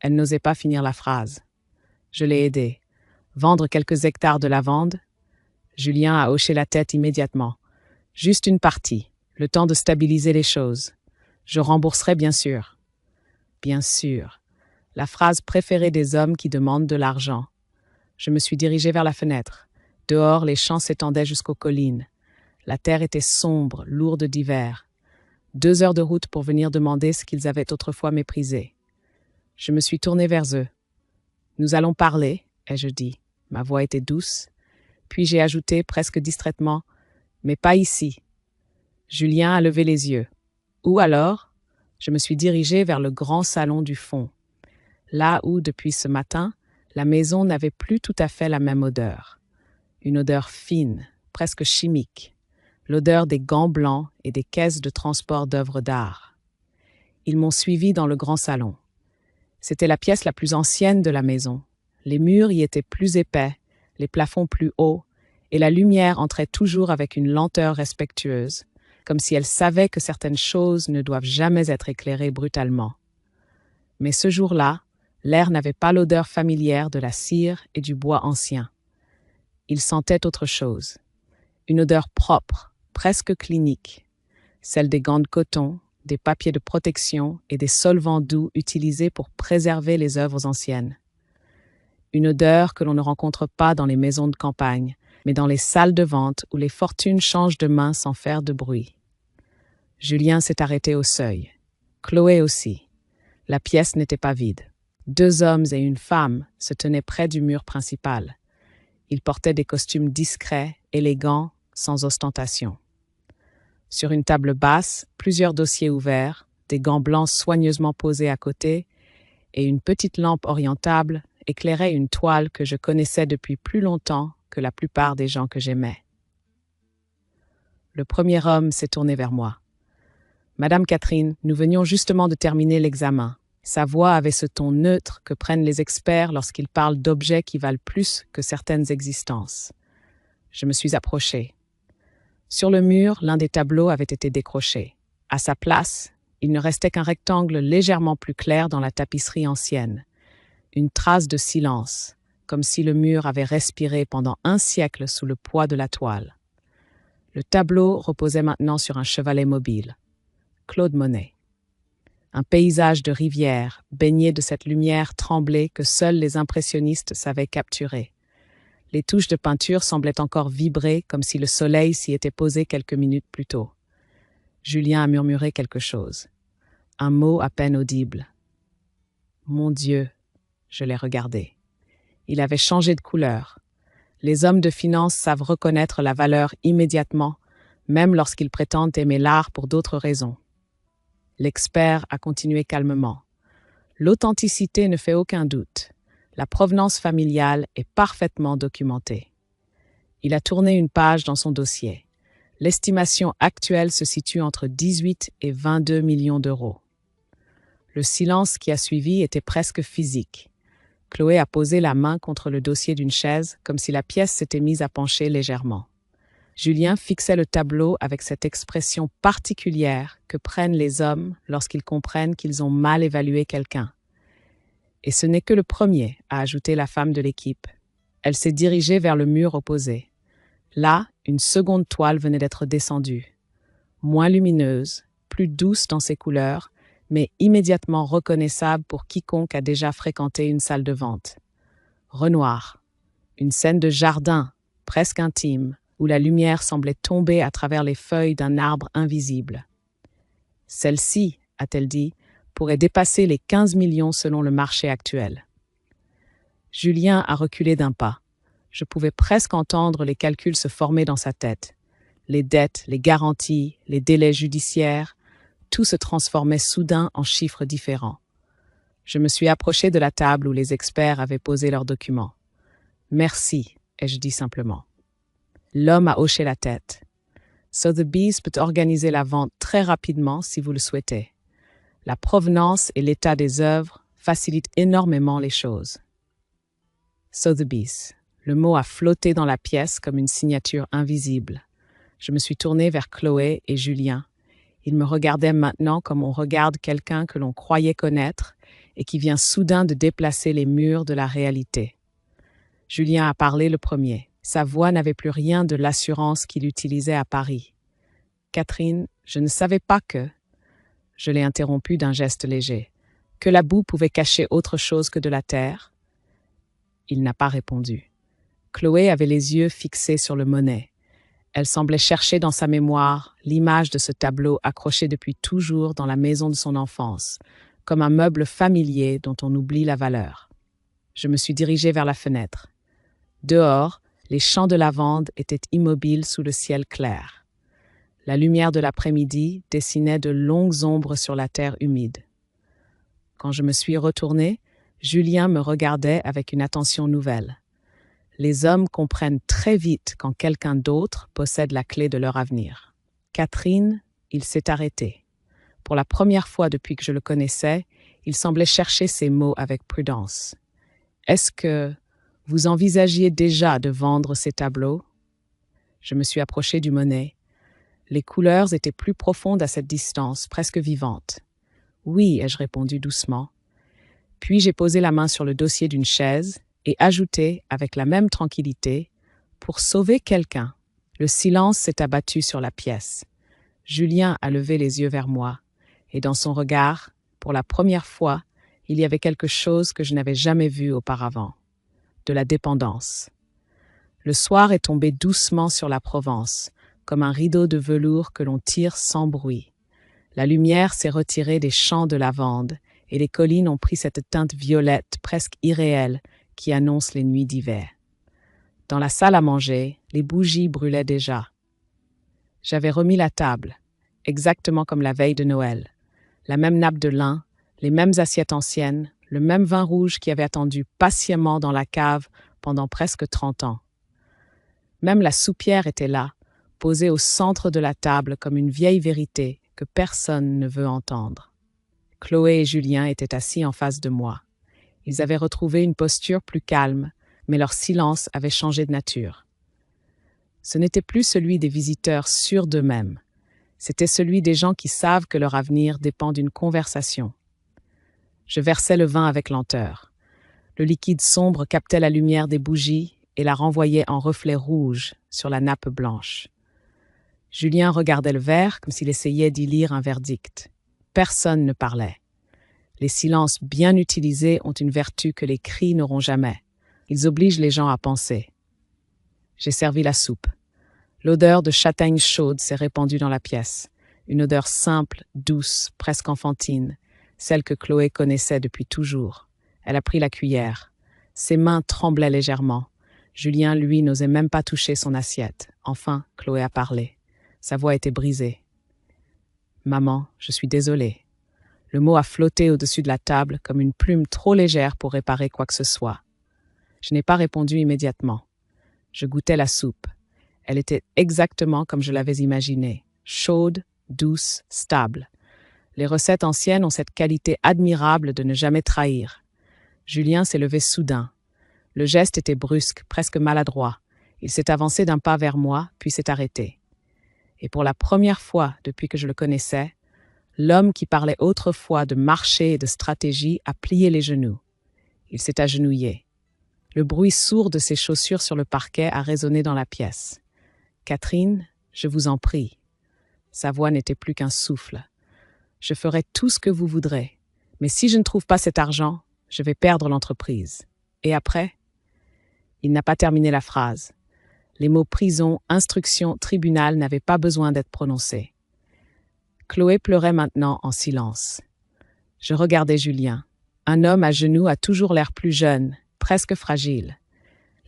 Elle n'osait pas finir la phrase. Je l'ai aidée. Vendre quelques hectares de lavande? Julien a hoché la tête immédiatement. Juste une partie, le temps de stabiliser les choses. Je rembourserai bien sûr. Bien sûr. La phrase préférée des hommes qui demandent de l'argent. Je me suis dirigée vers la fenêtre. Dehors, les champs s'étendaient jusqu'aux collines. La terre était sombre, lourde d'hiver. 2 heures de route pour venir demander ce qu'ils avaient autrefois méprisé. Je me suis tournée vers eux. « Nous allons parler », ai-je dit. Ma voix était douce. Puis j'ai ajouté presque distraitement « Mais pas ici ». Julien a levé les yeux. « Où alors ?» Je me suis dirigée vers le grand salon du fond, là où, depuis ce matin, la maison n'avait plus tout à fait la même odeur. Une odeur fine, presque chimique. L'odeur des gants blancs et des caisses de transport d'œuvres d'art. Ils m'ont suivi dans le grand salon. C'était la pièce la plus ancienne de la maison. Les murs y étaient plus épais, les plafonds plus hauts, et la lumière entrait toujours avec une lenteur respectueuse, comme si elle savait que certaines choses ne doivent jamais être éclairées brutalement. Mais ce jour-là, l'air n'avait pas l'odeur familière de la cire et du bois ancien. Il sentait autre chose. Une odeur propre, presque clinique, celle des gants de coton, des papiers de protection et des solvants doux utilisés pour préserver les œuvres anciennes. Une odeur que l'on ne rencontre pas dans les maisons de campagne, mais dans les salles de vente où les fortunes changent de main sans faire de bruit. Julien s'est arrêté au seuil. Chloé aussi. La pièce n'était pas vide. 2 hommes et une femme se tenaient près du mur principal. Ils portaient des costumes discrets, élégants, sans ostentation. Sur une table basse, plusieurs dossiers ouverts, des gants blancs soigneusement posés à côté et une petite lampe orientable éclairaient une toile que je connaissais depuis plus longtemps que la plupart des gens que j'aimais. Le premier homme s'est tourné vers moi. « Madame Catherine, nous venions justement de terminer l'examen. » Sa voix avait ce ton neutre que prennent les experts lorsqu'ils parlent d'objets qui valent plus que certaines existences. Je me suis approchée. Sur le mur, l'un des tableaux avait été décroché. À sa place, il ne restait qu'un rectangle légèrement plus clair dans la tapisserie ancienne. Une trace de silence, comme si le mur avait respiré pendant 1 siècle sous le poids de la toile. Le tableau reposait maintenant sur un chevalet mobile. Claude Monet. Un paysage de rivière, baigné de cette lumière tremblée que seuls les impressionnistes savaient capturer. Les touches de peinture semblaient encore vibrer comme si le soleil s'y était posé quelques minutes plus tôt. Julien a murmuré quelque chose. Un mot à peine audible. Mon Dieu, je l'ai regardé. Il avait changé de couleur. Les hommes de finance savent reconnaître la valeur immédiatement, même lorsqu'ils prétendent aimer l'art pour d'autres raisons. L'expert a continué calmement. L'authenticité ne fait aucun doute. La provenance familiale est parfaitement documentée. Il a tourné une page dans son dossier. L'estimation actuelle se situe entre 18 et 22 millions d'euros. Le silence qui a suivi était presque physique. Chloé a posé la main contre le dossier d'une chaise, comme si la pièce s'était mise à pencher légèrement. Julien fixait le tableau avec cette expression particulière que prennent les hommes lorsqu'ils comprennent qu'ils ont mal évalué quelqu'un. Et ce n'est que le premier, a ajouté la femme de l'équipe. Elle s'est dirigée vers le mur opposé. Là, une seconde toile venait d'être descendue. Moins lumineuse, plus douce dans ses couleurs, mais immédiatement reconnaissable pour quiconque a déjà fréquenté une salle de vente. Renoir. Une scène de jardin, presque intime, où la lumière semblait tomber à travers les feuilles d'un arbre invisible. Celle-ci, a-t-elle dit, pourrait dépasser les 15 millions selon le marché actuel. Julien a reculé d'un pas. Je pouvais presque entendre les calculs se former dans sa tête. Les dettes, les garanties, les délais judiciaires, tout se transformait soudain en chiffres différents. Je me suis approché de la table où les experts avaient posé leurs documents. « Merci », ai-je dit simplement. L'homme a hoché la tête. « Sotheby's peut organiser la vente très rapidement si vous le souhaitez. La provenance et l'état des œuvres facilitent énormément les choses. » Sotheby's. Le mot a flotté dans la pièce comme une signature invisible. Je me suis tournée vers Chloé et Julien. Ils me regardaient maintenant comme on regarde quelqu'un que l'on croyait connaître et qui vient soudain de déplacer les murs de la réalité. Julien a parlé le premier. Sa voix n'avait plus rien de l'assurance qu'il utilisait à Paris. « Catherine, je ne savais pas que… » Je l'ai interrompu d'un geste léger. « Que la boue pouvait cacher autre chose que de la terre ?» Il n'a pas répondu. Chloé avait les yeux fixés sur le Monet. Elle semblait chercher dans sa mémoire l'image de ce tableau accroché depuis toujours dans la maison de son enfance, comme un meuble familier dont on oublie la valeur. Je me suis dirigée vers la fenêtre. Dehors, les champs de lavande étaient immobiles sous le ciel clair. La lumière de l'après-midi dessinait de longues ombres sur la terre humide. Quand je me suis retournée, Julien me regardait avec une attention nouvelle. Les hommes comprennent très vite quand quelqu'un d'autre possède la clé de leur avenir. Catherine, il s'est arrêté. Pour la première fois depuis que je le connaissais, il semblait chercher ses mots avec prudence. « Est-ce que vous envisagiez déjà de vendre ces tableaux ?» Je me suis approchée du Monet. Les couleurs étaient plus profondes à cette distance, presque vivantes. « Oui », ai-je répondu doucement. Puis j'ai posé la main sur le dossier d'une chaise et ajouté, avec la même tranquillité, « Pour sauver quelqu'un ». Le silence s'est abattu sur la pièce. Julien a levé les yeux vers moi, et dans son regard, pour la première fois, il y avait quelque chose que je n'avais jamais vu auparavant. De la dépendance. Le soir est tombé doucement sur la Provence, comme un rideau de velours que l'on tire sans bruit. La lumière s'est retirée des champs de lavande, et les collines ont pris cette teinte violette presque irréelle qui annonce les nuits d'hiver. Dans la salle à manger, les bougies brûlaient déjà. J'avais remis la table, exactement comme la veille de Noël. La même nappe de lin, les mêmes assiettes anciennes, le même vin rouge qui avait attendu patiemment dans la cave pendant presque 30 ans. Même la soupière était là, posée au centre de la table comme une vieille vérité que personne ne veut entendre. Chloé et Julien étaient assis en face de moi. Ils avaient retrouvé une posture plus calme, mais leur silence avait changé de nature. Ce n'était plus celui des visiteurs sûrs d'eux-mêmes. C'était celui des gens qui savent que leur avenir dépend d'une conversation. Je versais le vin avec lenteur. Le liquide sombre captait la lumière des bougies et la renvoyait en reflets rouges sur la nappe blanche. Julien regardait le verre comme s'il essayait d'y lire un verdict. Personne ne parlait. Les silences bien utilisés ont une vertu que les cris n'auront jamais. Ils obligent les gens à penser. J'ai servi la soupe. L'odeur de châtaigne chaude s'est répandue dans la pièce. Une odeur simple, douce, presque enfantine, celle que Chloé connaissait depuis toujours. Elle a pris la cuillère. Ses mains tremblaient légèrement. Julien, lui, n'osait même pas toucher son assiette. Enfin, Chloé a parlé. Sa voix était brisée. « Maman, je suis désolée. » Le mot a flotté au-dessus de la table comme une plume trop légère pour réparer quoi que ce soit. Je n'ai pas répondu immédiatement. Je goûtais la soupe. Elle était exactement comme je l'avais imaginée, chaude, douce, stable. Les recettes anciennes ont cette qualité admirable de ne jamais trahir. Julien s'est levé soudain. Le geste était brusque, presque maladroit. Il s'est avancé d'un pas vers moi, puis s'est arrêté. Et pour la première fois depuis que je le connaissais, l'homme qui parlait autrefois de marché et de stratégie a plié les genoux. Il s'est agenouillé. Le bruit sourd de ses chaussures sur le parquet a résonné dans la pièce. « Catherine, je vous en prie. » Sa voix n'était plus qu'un souffle. « Je ferai tout ce que vous voudrez, mais si je ne trouve pas cet argent, je vais perdre l'entreprise. Et après ?» Il n'a pas terminé la phrase. Les mots prison, instruction, tribunal n'avaient pas besoin d'être prononcés. Chloé pleurait maintenant en silence. Je regardais Julien. Un homme à genoux a toujours l'air plus jeune, presque fragile.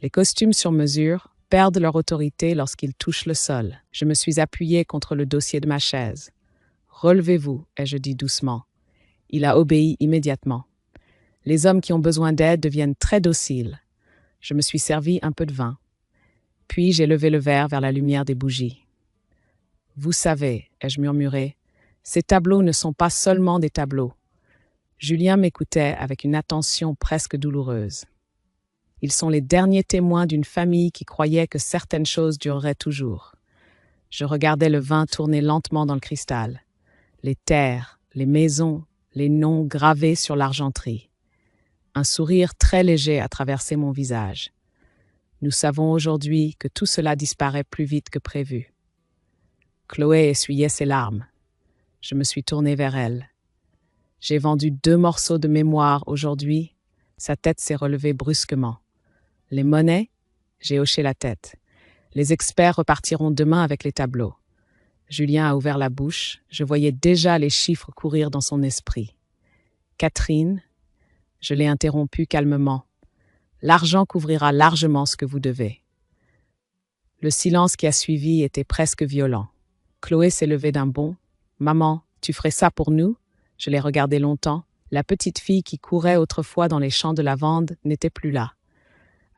Les costumes sur mesure perdent leur autorité lorsqu'ils touchent le sol. Je me suis appuyée contre le dossier de ma chaise. « Relevez-vous » ai-je dit doucement. Il a obéi immédiatement. Les hommes qui ont besoin d'aide deviennent très dociles. Je me suis servi un peu de vin. Puis j'ai levé le verre vers la lumière des bougies. « Vous savez, » ai-je murmuré, « ces tableaux ne sont pas seulement des tableaux. » Julien m'écoutait avec une attention presque douloureuse. Ils sont les derniers témoins d'une famille qui croyait que certaines choses dureraient toujours. Je regardais le vin tourner lentement dans le cristal. Les terres, les maisons, les noms gravés sur l'argenterie. Un sourire très léger a traversé mon visage. Nous savons aujourd'hui que tout cela disparaît plus vite que prévu. Chloé essuyait ses larmes. Je me suis tournée vers elle. J'ai vendu 2 morceaux de mémoire aujourd'hui. Sa tête s'est relevée brusquement. Les monnaies? J'ai hoché la tête. Les experts repartiront demain avec les tableaux. Julien a ouvert la bouche. Je voyais déjà les chiffres courir dans son esprit. Catherine, je l'ai interrompue calmement. L'argent couvrira largement ce que vous devez. Le silence qui a suivi était presque violent. Chloé s'est levée d'un bond. « Maman, tu ferais ça pour nous ?» Je l'ai regardée longtemps. La petite fille qui courait autrefois dans les champs de lavande n'était plus là.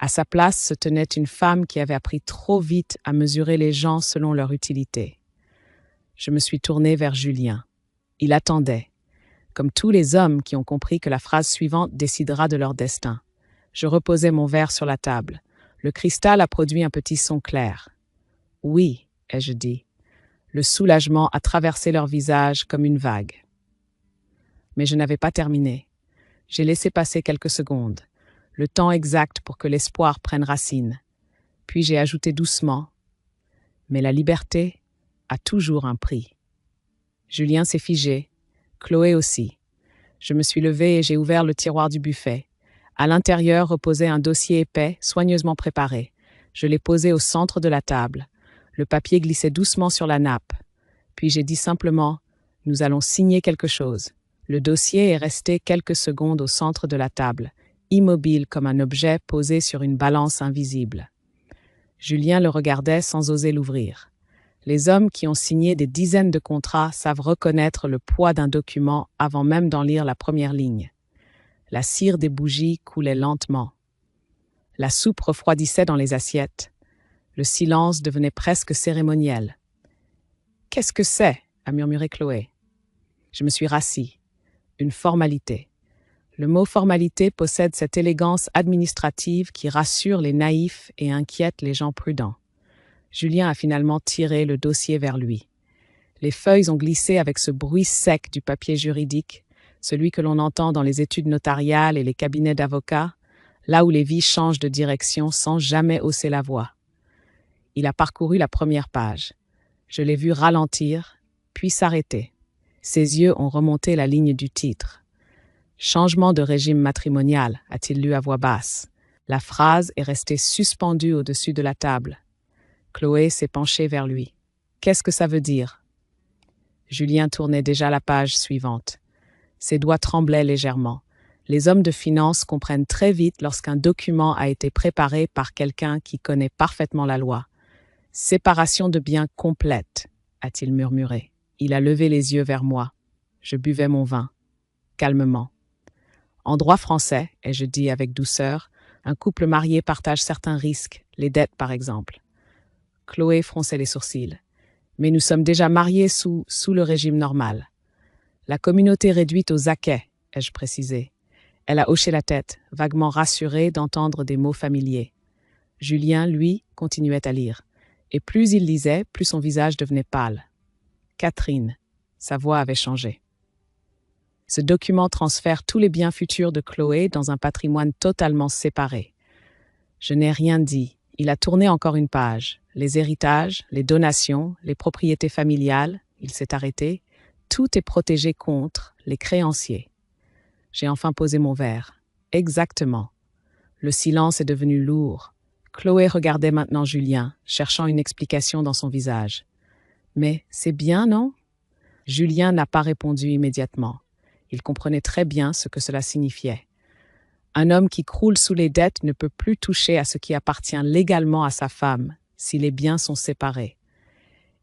À sa place se tenait une femme qui avait appris trop vite à mesurer les gens selon leur utilité. Je me suis tournée vers Julien. Il attendait, comme tous les hommes qui ont compris que la phrase suivante décidera de leur destin. Je reposai mon verre sur la table. Le cristal a produit un petit son clair. « Oui », ai-je dit. Le soulagement a traversé leur visage comme une vague. Mais je n'avais pas terminé. J'ai laissé passer quelques secondes, le temps exact pour que l'espoir prenne racine. Puis j'ai ajouté doucement « Mais la liberté a toujours un prix. » Julien s'est figé, Chloé aussi. Je me suis levée et j'ai ouvert le tiroir du buffet. À l'intérieur reposait un dossier épais, soigneusement préparé. Je l'ai posé au centre de la table. Le papier glissait doucement sur la nappe. Puis j'ai dit simplement « Nous allons signer quelque chose ». Le dossier est resté quelques secondes au centre de la table, immobile comme un objet posé sur une balance invisible. Julien le regardait sans oser l'ouvrir. Les hommes qui ont signé des dizaines de contrats savent reconnaître le poids d'un document avant même d'en lire la première ligne. La cire des bougies coulait lentement. La soupe refroidissait dans les assiettes. Le silence devenait presque cérémoniel. « Qu'est-ce que c'est ?» a murmuré Chloé. Je me suis rassis. Une formalité. Le mot formalité possède cette élégance administrative qui rassure les naïfs et inquiète les gens prudents. Julien a finalement tiré le dossier vers lui. Les feuilles ont glissé avec ce bruit sec du papier juridique, celui que l'on entend dans les études notariales et les cabinets d'avocats, là où les vies changent de direction sans jamais hausser la voix. Il a parcouru la première page. Je l'ai vu ralentir, puis s'arrêter. Ses yeux ont remonté la ligne du titre. « Changement de régime matrimonial », a-t-il lu à voix basse. La phrase est restée suspendue au-dessus de la table. Chloé s'est penchée vers lui. « Qu'est-ce que ça veut dire ?» Julien tournait déjà la page suivante. Ses doigts tremblaient légèrement. Les hommes de finance comprennent très vite lorsqu'un document a été préparé par quelqu'un qui connaît parfaitement la loi. « Séparation de biens complète », a-t-il murmuré. Il a levé les yeux vers moi. Je buvais mon vin, calmement. En droit français, ai-je dit avec douceur, un couple marié partage certains risques, les dettes par exemple. Chloé fronçait les sourcils. Mais nous sommes déjà mariés sous le régime normal. La communauté réduite aux acquets, ai-je précisé. Elle a hoché la tête, vaguement rassurée d'entendre des mots familiers. Julien, lui, continuait à lire. Et plus il lisait, plus son visage devenait pâle. Catherine. Sa voix avait changé. Ce document transfère tous les biens futurs de Chloé dans un patrimoine totalement séparé. Je n'ai rien dit. Il a tourné encore une page. Les héritages, les donations, les propriétés familiales, il s'est arrêté. Tout est protégé contre les créanciers. J'ai enfin posé mon verre. Exactement. Le silence est devenu lourd. Chloé regardait maintenant Julien, cherchant une explication dans son visage. Mais c'est bien, non? Julien n'a pas répondu immédiatement. Il comprenait très bien ce que cela signifiait. Un homme qui croule sous les dettes ne peut plus toucher à ce qui appartient légalement à sa femme si les biens sont séparés.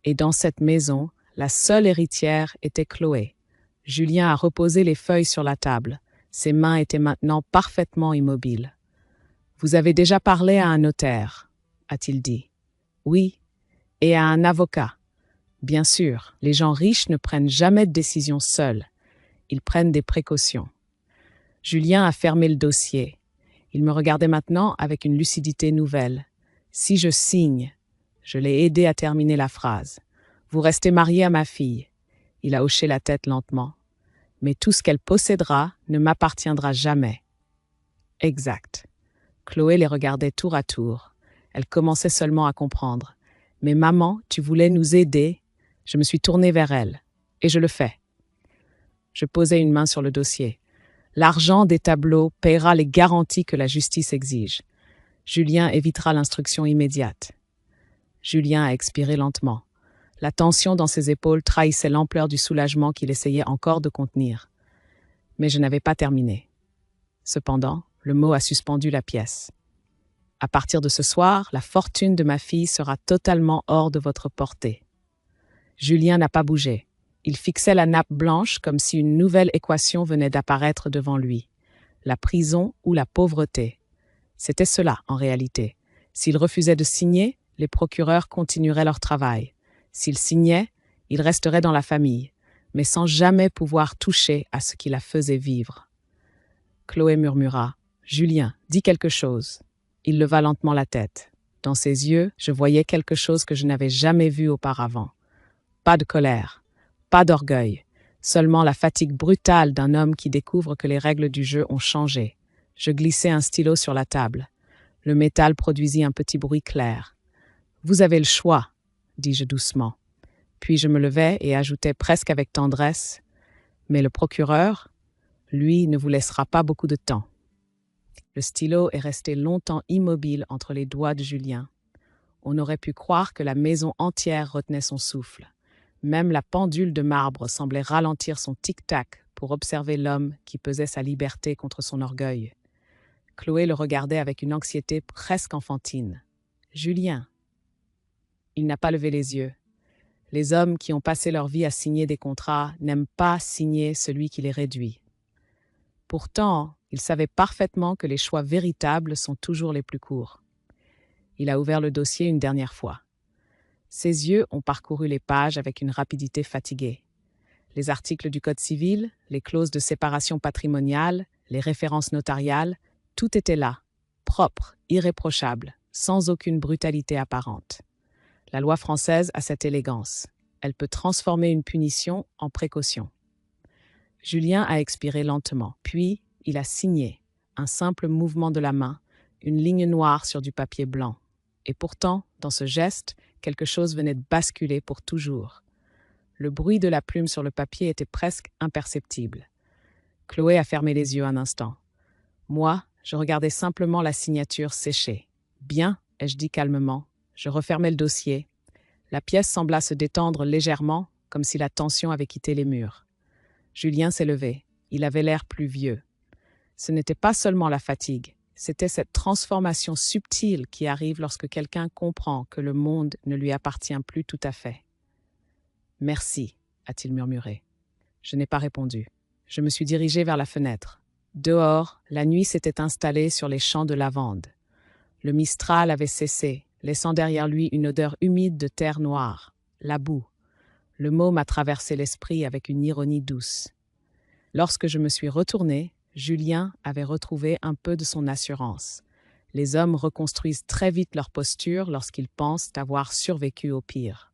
Et dans cette maison, la seule héritière était Chloé. Julien a reposé les feuilles sur la table. Ses mains étaient maintenant parfaitement immobiles. « Vous avez déjà parlé à un notaire » a-t-il dit. « Oui, et à un avocat. Bien sûr, les gens riches ne prennent jamais de décision seuls. Ils prennent des précautions. » Julien a fermé le dossier. Il me regardait maintenant avec une lucidité nouvelle. Si je signe, je l'ai aidé à terminer la phrase. Vous restez marié à ma fille. Il a hoché la tête lentement. Mais tout ce qu'elle possédera ne m'appartiendra jamais. Exact. Chloé les regardait tour à tour. Elle commençait seulement à comprendre. Mais maman, tu voulais nous aider. Je me suis tournée vers elle. Et je le fais. Je posai une main sur le dossier. L'argent des tableaux paiera les garanties que la justice exige. Julien évitera l'instruction immédiate. Julien a expiré lentement. La tension dans ses épaules trahissait l'ampleur du soulagement qu'il essayait encore de contenir. Mais je n'avais pas terminé. Cependant, le mot a suspendu la pièce. À partir de ce soir, la fortune de ma fille sera totalement hors de votre portée. Julien n'a pas bougé. Il fixait la nappe blanche comme si une nouvelle équation venait d'apparaître devant lui. La prison ou la pauvreté. C'était cela, en réalité. S'il refusait de signer, les procureurs continueraient leur travail. S'il signait, il resterait dans la famille, mais sans jamais pouvoir toucher à ce qui la faisait vivre. Chloé murmura. « Julien, dis quelque chose. » Il leva lentement la tête. Dans ses yeux, je voyais quelque chose que je n'avais jamais vu auparavant. Pas de colère, pas d'orgueil, seulement la fatigue brutale d'un homme qui découvre que les règles du jeu ont changé. Je glissai un stylo sur la table. Le métal produisit un petit bruit clair. « Vous avez le choix, » dis-je doucement. Puis je me levai et ajoutai presque avec tendresse, « Mais le procureur, lui, ne vous laissera pas beaucoup de temps. » Le stylo est resté longtemps immobile entre les doigts de Julien. On aurait pu croire que la maison entière retenait son souffle. Même la pendule de marbre semblait ralentir son tic-tac pour observer l'homme qui pesait sa liberté contre son orgueil. Chloé le regardait avec une anxiété presque enfantine. « Julien !» Il n'a pas levé les yeux. Les hommes qui ont passé leur vie à signer des contrats n'aiment pas signer celui qui les réduit. Pourtant, il savait parfaitement que les choix véritables sont toujours les plus courts. Il a ouvert le dossier une dernière fois. Ses yeux ont parcouru les pages avec une rapidité fatiguée. Les articles du Code civil, les clauses de séparation patrimoniale, les références notariales, tout était là, propre, irréprochable, sans aucune brutalité apparente. La loi française a cette élégance. Elle peut transformer une punition en précaution. Julien a expiré lentement, puis il a signé, un simple mouvement de la main, une ligne noire sur du papier blanc. Et pourtant, dans ce geste, quelque chose venait de basculer pour toujours. Le bruit de la plume sur le papier était presque imperceptible. Chloé a fermé les yeux un instant. Moi, je regardais simplement la signature sécher. « Bien », ai-je dit calmement. Je refermai le dossier. La pièce sembla se détendre légèrement, comme si la tension avait quitté les murs. Julien s'est levé. Il avait l'air plus vieux. Ce n'était pas seulement la fatigue, c'était cette transformation subtile qui arrive lorsque quelqu'un comprend que le monde ne lui appartient plus tout à fait. « Merci », a-t-il murmuré. Je n'ai pas répondu. Je me suis dirigé vers la fenêtre. Dehors, la nuit s'était installée sur les champs de lavande. Le mistral avait cessé, laissant derrière lui une odeur humide de terre noire, la boue. Le mot m'a traversé l'esprit avec une ironie douce. Lorsque je me suis retournée, Julien avait retrouvé un peu de son assurance. Les hommes reconstruisent très vite leur posture lorsqu'ils pensent avoir survécu au pire.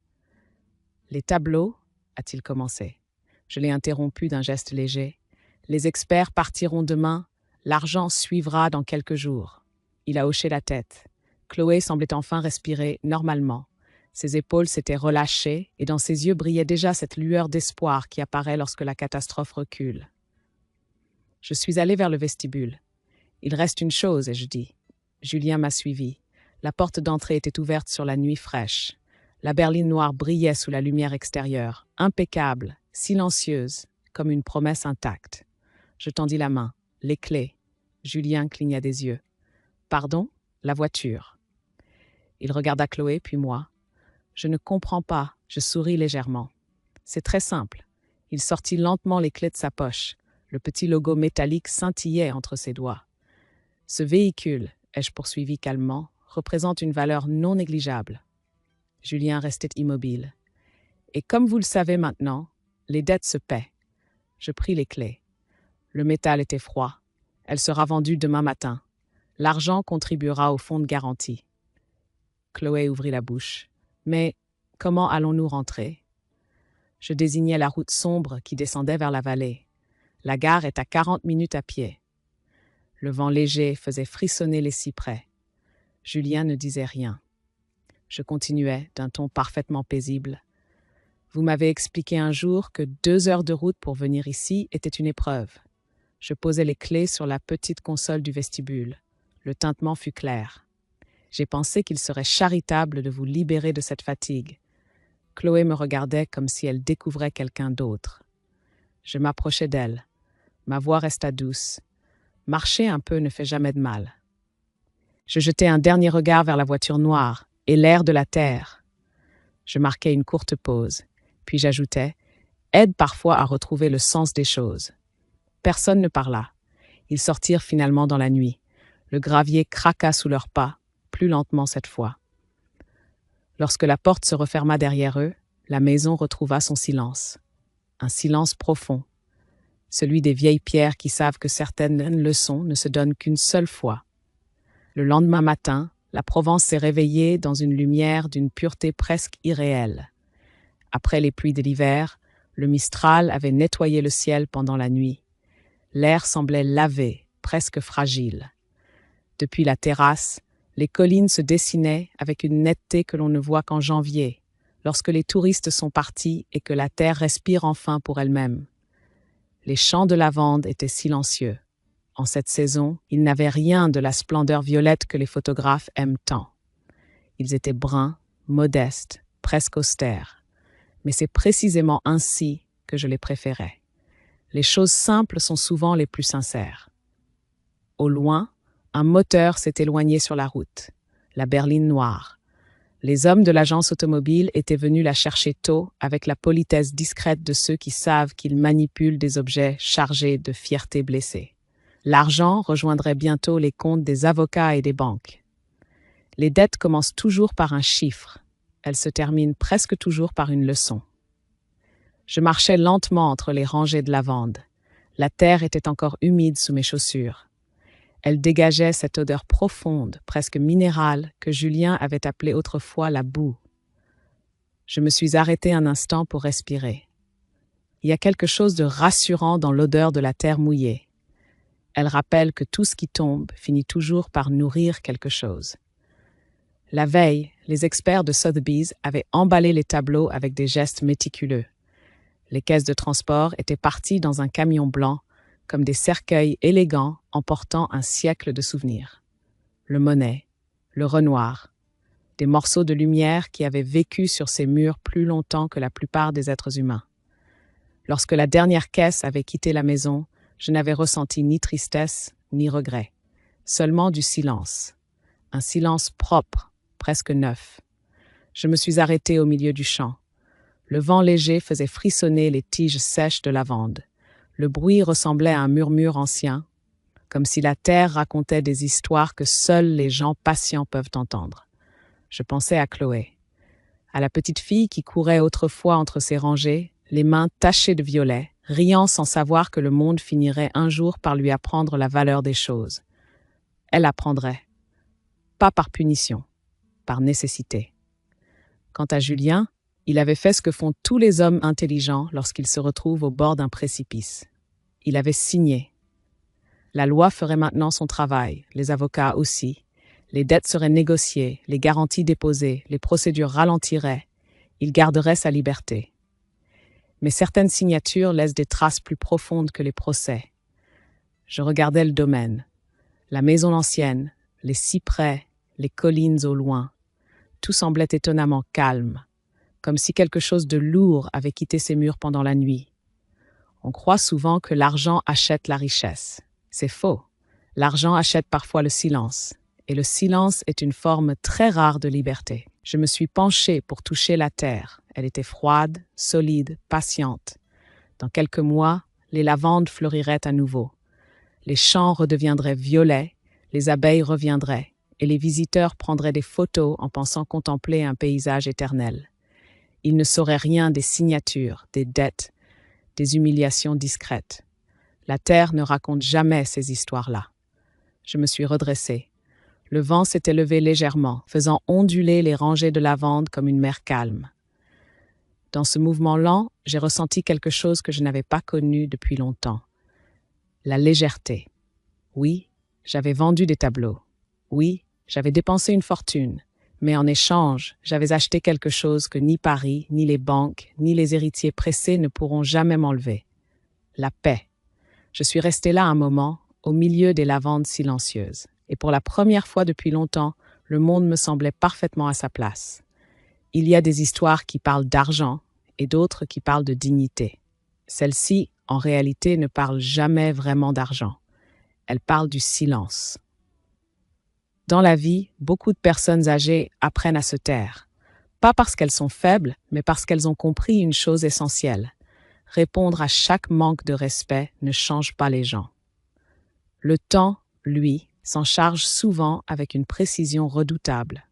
Les tableaux, a-t-il commencé. Je l'ai interrompu d'un geste léger. Les experts partiront demain, l'argent suivra dans quelques jours. Il a hoché la tête. Chloé semblait enfin respirer normalement. Ses épaules s'étaient relâchées et dans ses yeux brillait déjà cette lueur d'espoir qui apparaît lorsque la catastrophe recule. Je suis allé vers le vestibule. Il reste une chose, ai-je dit. Julien m'a suivi. La porte d'entrée était ouverte sur la nuit fraîche. La berline noire brillait sous la lumière extérieure, impeccable, silencieuse, comme une promesse intacte. Je tendis la main. Les clés. Julien cligna des yeux. Pardon, la voiture. Il regarda Chloé, puis moi. Je ne comprends pas, je souris légèrement. C'est très simple. Il sortit lentement les clés de sa poche. Le petit logo métallique scintillait entre ses doigts. Ce véhicule, ai-je poursuivi calmement, représente une valeur non négligeable. Julien restait immobile. Et comme vous le savez maintenant, les dettes se paient. Je pris les clés. Le métal était froid. Elle sera vendue demain matin. L'argent contribuera au fonds de garantie. Chloé ouvrit la bouche. Mais comment allons-nous rentrer? Je désignai la route sombre qui descendait vers la vallée. La gare est à 40 minutes à pied. Le vent léger faisait frissonner les cyprès. Julien ne disait rien. Je continuais d'un ton parfaitement paisible. Vous m'avez expliqué un jour que 2 heures de route pour venir ici était une épreuve. Je posai les clés sur la petite console du vestibule. Le tintement fut clair. J'ai pensé qu'il serait charitable de vous libérer de cette fatigue. Chloé me regardait comme si elle découvrait quelqu'un d'autre. Je m'approchai d'elle. Ma voix resta douce. Marcher un peu ne fait jamais de mal. Je jetai un dernier regard vers la voiture noire et l'air de la terre. Je marquai une courte pause, puis j'ajoutai « aide parfois à retrouver le sens des choses ». Personne ne parla. Ils sortirent finalement dans la nuit. Le gravier craqua sous leurs pas, plus lentement cette fois. Lorsque la porte se referma derrière eux, la maison retrouva son silence. Un silence profond. Celui des vieilles pierres qui savent que certaines leçons ne se donnent qu'une seule fois. Le lendemain matin, la Provence s'est réveillée dans une lumière d'une pureté presque irréelle. Après les pluies de l'hiver, le Mistral avait nettoyé le ciel pendant la nuit. L'air semblait lavé, presque fragile. Depuis la terrasse, les collines se dessinaient avec une netteté que l'on ne voit qu'en janvier, lorsque les touristes sont partis et que la terre respire enfin pour elle-même. Les champs de lavande étaient silencieux. En cette saison, ils n'avaient rien de la splendeur violette que les photographes aiment tant. Ils étaient bruns, modestes, presque austères. Mais c'est précisément ainsi que je les préférais. Les choses simples sont souvent les plus sincères. Au loin, un moteur s'est éloigné sur la route, la berline noire. Les hommes de l'agence automobile étaient venus la chercher tôt avec la politesse discrète de ceux qui savent qu'ils manipulent des objets chargés de fierté blessée. L'argent rejoindrait bientôt les comptes des avocats et des banques. Les dettes commencent toujours par un chiffre. Elles se terminent presque toujours par une leçon. Je marchais lentement entre les rangées de lavande. La terre était encore humide sous mes chaussures. Elle dégageait cette odeur profonde, presque minérale, que Julien avait appelée autrefois la boue. Je me suis arrêté un instant pour respirer. Il y a quelque chose de rassurant dans l'odeur de la terre mouillée. Elle rappelle que tout ce qui tombe finit toujours par nourrir quelque chose. La veille, les experts de Sotheby's avaient emballé les tableaux avec des gestes méticuleux. Les caisses de transport étaient parties dans un camion blanc, comme des cercueils élégants emportant un siècle de souvenirs. Le Monet, le Renoir, des morceaux de lumière qui avaient vécu sur ces murs plus longtemps que la plupart des êtres humains. Lorsque la dernière caisse avait quitté la maison, je n'avais ressenti ni tristesse ni regret, seulement du silence. Un silence propre, presque neuf. Je me suis arrêté au milieu du champ. Le vent léger faisait frissonner les tiges sèches de lavande. Le bruit ressemblait à un murmure ancien, comme si la terre racontait des histoires que seuls les gens patients peuvent entendre. Je pensais à Chloé, à la petite fille qui courait autrefois entre ses rangées, les mains tachées de violet, riant sans savoir que le monde finirait un jour par lui apprendre la valeur des choses. Elle apprendrait. pas par punition, par nécessité. Quant à Julien, il avait fait ce que font tous les hommes intelligents lorsqu'ils se retrouvent au bord d'un précipice. Il avait signé. La loi ferait maintenant son travail, les avocats aussi. Les dettes seraient négociées, les garanties déposées, les procédures ralentiraient. Il garderait sa liberté. Mais certaines signatures laissent des traces plus profondes que les procès. Je regardais le domaine. La maison ancienne, les cyprès, les collines au loin. Tout semblait étonnamment calme, comme si quelque chose de lourd avait quitté ses murs pendant la nuit. On croit souvent que l'argent achète la richesse. C'est faux. L'argent achète parfois le silence. Et le silence est une forme très rare de liberté. Je me suis penchée pour toucher la terre. Elle était froide, solide, patiente. Dans quelques mois, les lavandes fleuriraient à nouveau. Les champs redeviendraient violets, les abeilles reviendraient, et les visiteurs prendraient des photos en pensant contempler un paysage éternel. Ils ne sauraient rien des signatures, des dettes, des humiliations discrètes. La terre ne raconte jamais ces histoires-là. Je me suis redressée. Le vent s'était levé légèrement, faisant onduler les rangées de lavandes comme une mer calme. Dans ce mouvement lent, j'ai ressenti quelque chose que je n'avais pas connu depuis longtemps. La légèreté. Oui, j'avais vendu des tableaux. Oui, j'avais dépensé une fortune. Mais en échange, j'avais acheté quelque chose que ni Paris, ni les banques, ni les héritiers pressés ne pourront jamais m'enlever. La paix. Je suis restée là un moment, au milieu des lavandes silencieuses. Et pour la première fois depuis longtemps, le monde me semblait parfaitement à sa place. Il y a des histoires qui parlent d'argent et d'autres qui parlent de dignité. Celle-ci, en réalité, ne parle jamais vraiment d'argent. Elle parle du silence. Dans la vie, beaucoup de personnes âgées apprennent à se taire. Pas parce qu'elles sont faibles, mais parce qu'elles ont compris une chose essentielle. Répondre à chaque manque de respect ne change pas les gens. Le temps, lui, s'en charge souvent avec une précision redoutable.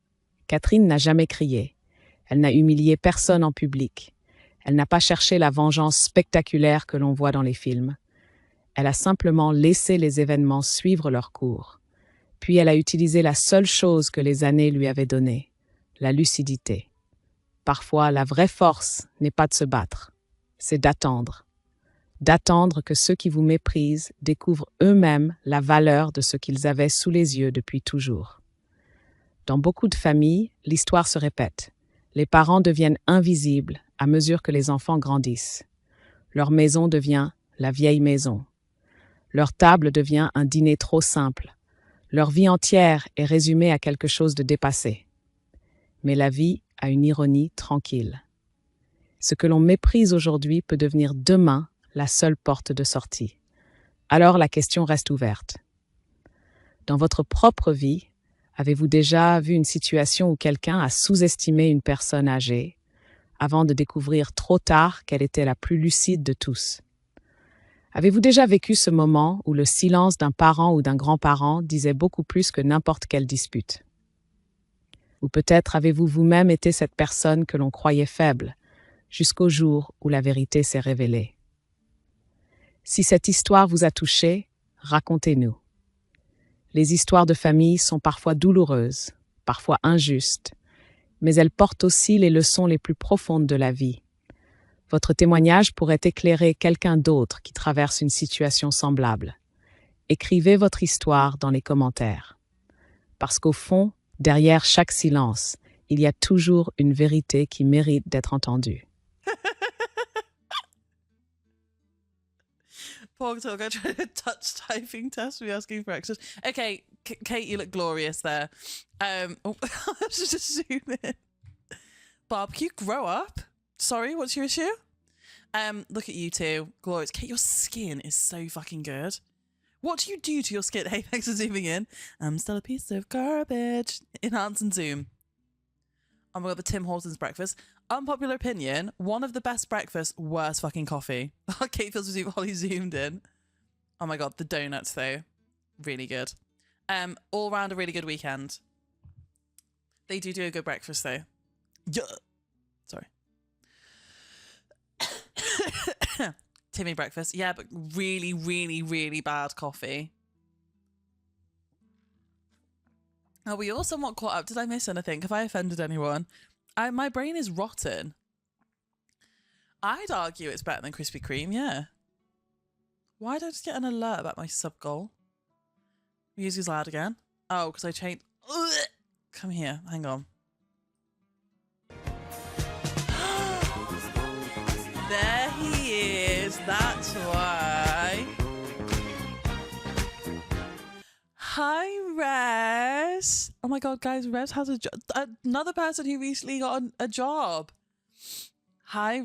Catherine n'a jamais crié. Elle n'a humilié personne en public. Elle n'a pas cherché la vengeance spectaculaire que l'on voit dans les films. Elle a simplement laissé les événements suivre leur cours. Puis elle a utilisé la seule chose que les années lui avaient donnée, la lucidité. Parfois, la vraie force n'est pas de se battre, c'est d'attendre. D'attendre que ceux qui vous méprisent découvrent eux-mêmes la valeur de ce qu'ils avaient sous les yeux depuis toujours. Dans beaucoup de familles, l'histoire se répète. Les parents deviennent invisibles à mesure que les enfants grandissent. Leur maison devient la vieille maison. Leur table devient un dîner trop simple. Leur vie entière est résumée à quelque chose de dépassé. Mais la vie a une ironie tranquille. Ce que l'on méprise aujourd'hui peut devenir demain la seule porte de sortie. Alors la question reste ouverte. Dans votre propre vie, avez-vous déjà vu une situation où quelqu'un a sous-estimé une personne âgée avant de découvrir trop tard qu'elle était la plus lucide de tous? Avez-vous déjà vécu ce moment où le silence d'un parent ou d'un grand-parent disait beaucoup plus que n'importe quelle dispute? Ou peut-être avez-vous vous-même été cette personne que l'on croyait faible, jusqu'au jour où la vérité s'est révélée? Si cette histoire vous a touché, racontez-nous. Les histoires de famille sont parfois douloureuses, parfois injustes, mais elles portent aussi les leçons les plus profondes de la vie. Votre témoignage pourrait éclairer quelqu'un d'autre qui traverse une situation semblable. Écrivez votre histoire dans les commentaires. Parce qu'au fond, derrière chaque silence, il y a toujours une vérité qui mérite d'être entendue. Pog Talk, I tried a touch typing test. We asking for extras. Okay, Kate, you look glorious there. Oh, let's just zoom in. Bob, can you grow up? Sorry, what's your issue? Look at you two, glorious. Kate, your skin is so fucking good. What do you do to your skin? Hey, thanks for zooming in. I'm still a piece of garbage. Enhance and zoom. Oh my god, the Tim Hortons breakfast. Unpopular opinion, one of the best breakfasts, worst fucking coffee. Kate feels as Holly zoomed in. Oh my god, the donuts though, really good. All round a really good weekend. They do a good breakfast though. Yeah. Sorry. Timmy breakfast, yeah, but really, really, really bad coffee. Are we all somewhat caught up? Did I miss anything? Have I offended anyone? My brain is rotten. I'd argue it's better than Krispy Kreme, yeah. Why did I just get an alert about my sub-goal? Music's loud again. Oh, because I changed... Ugh. Come here, hang on. There he is, that's why. Hi, Rez. Oh my god, guys, Rez has a job. Another person who recently got a job. Hi,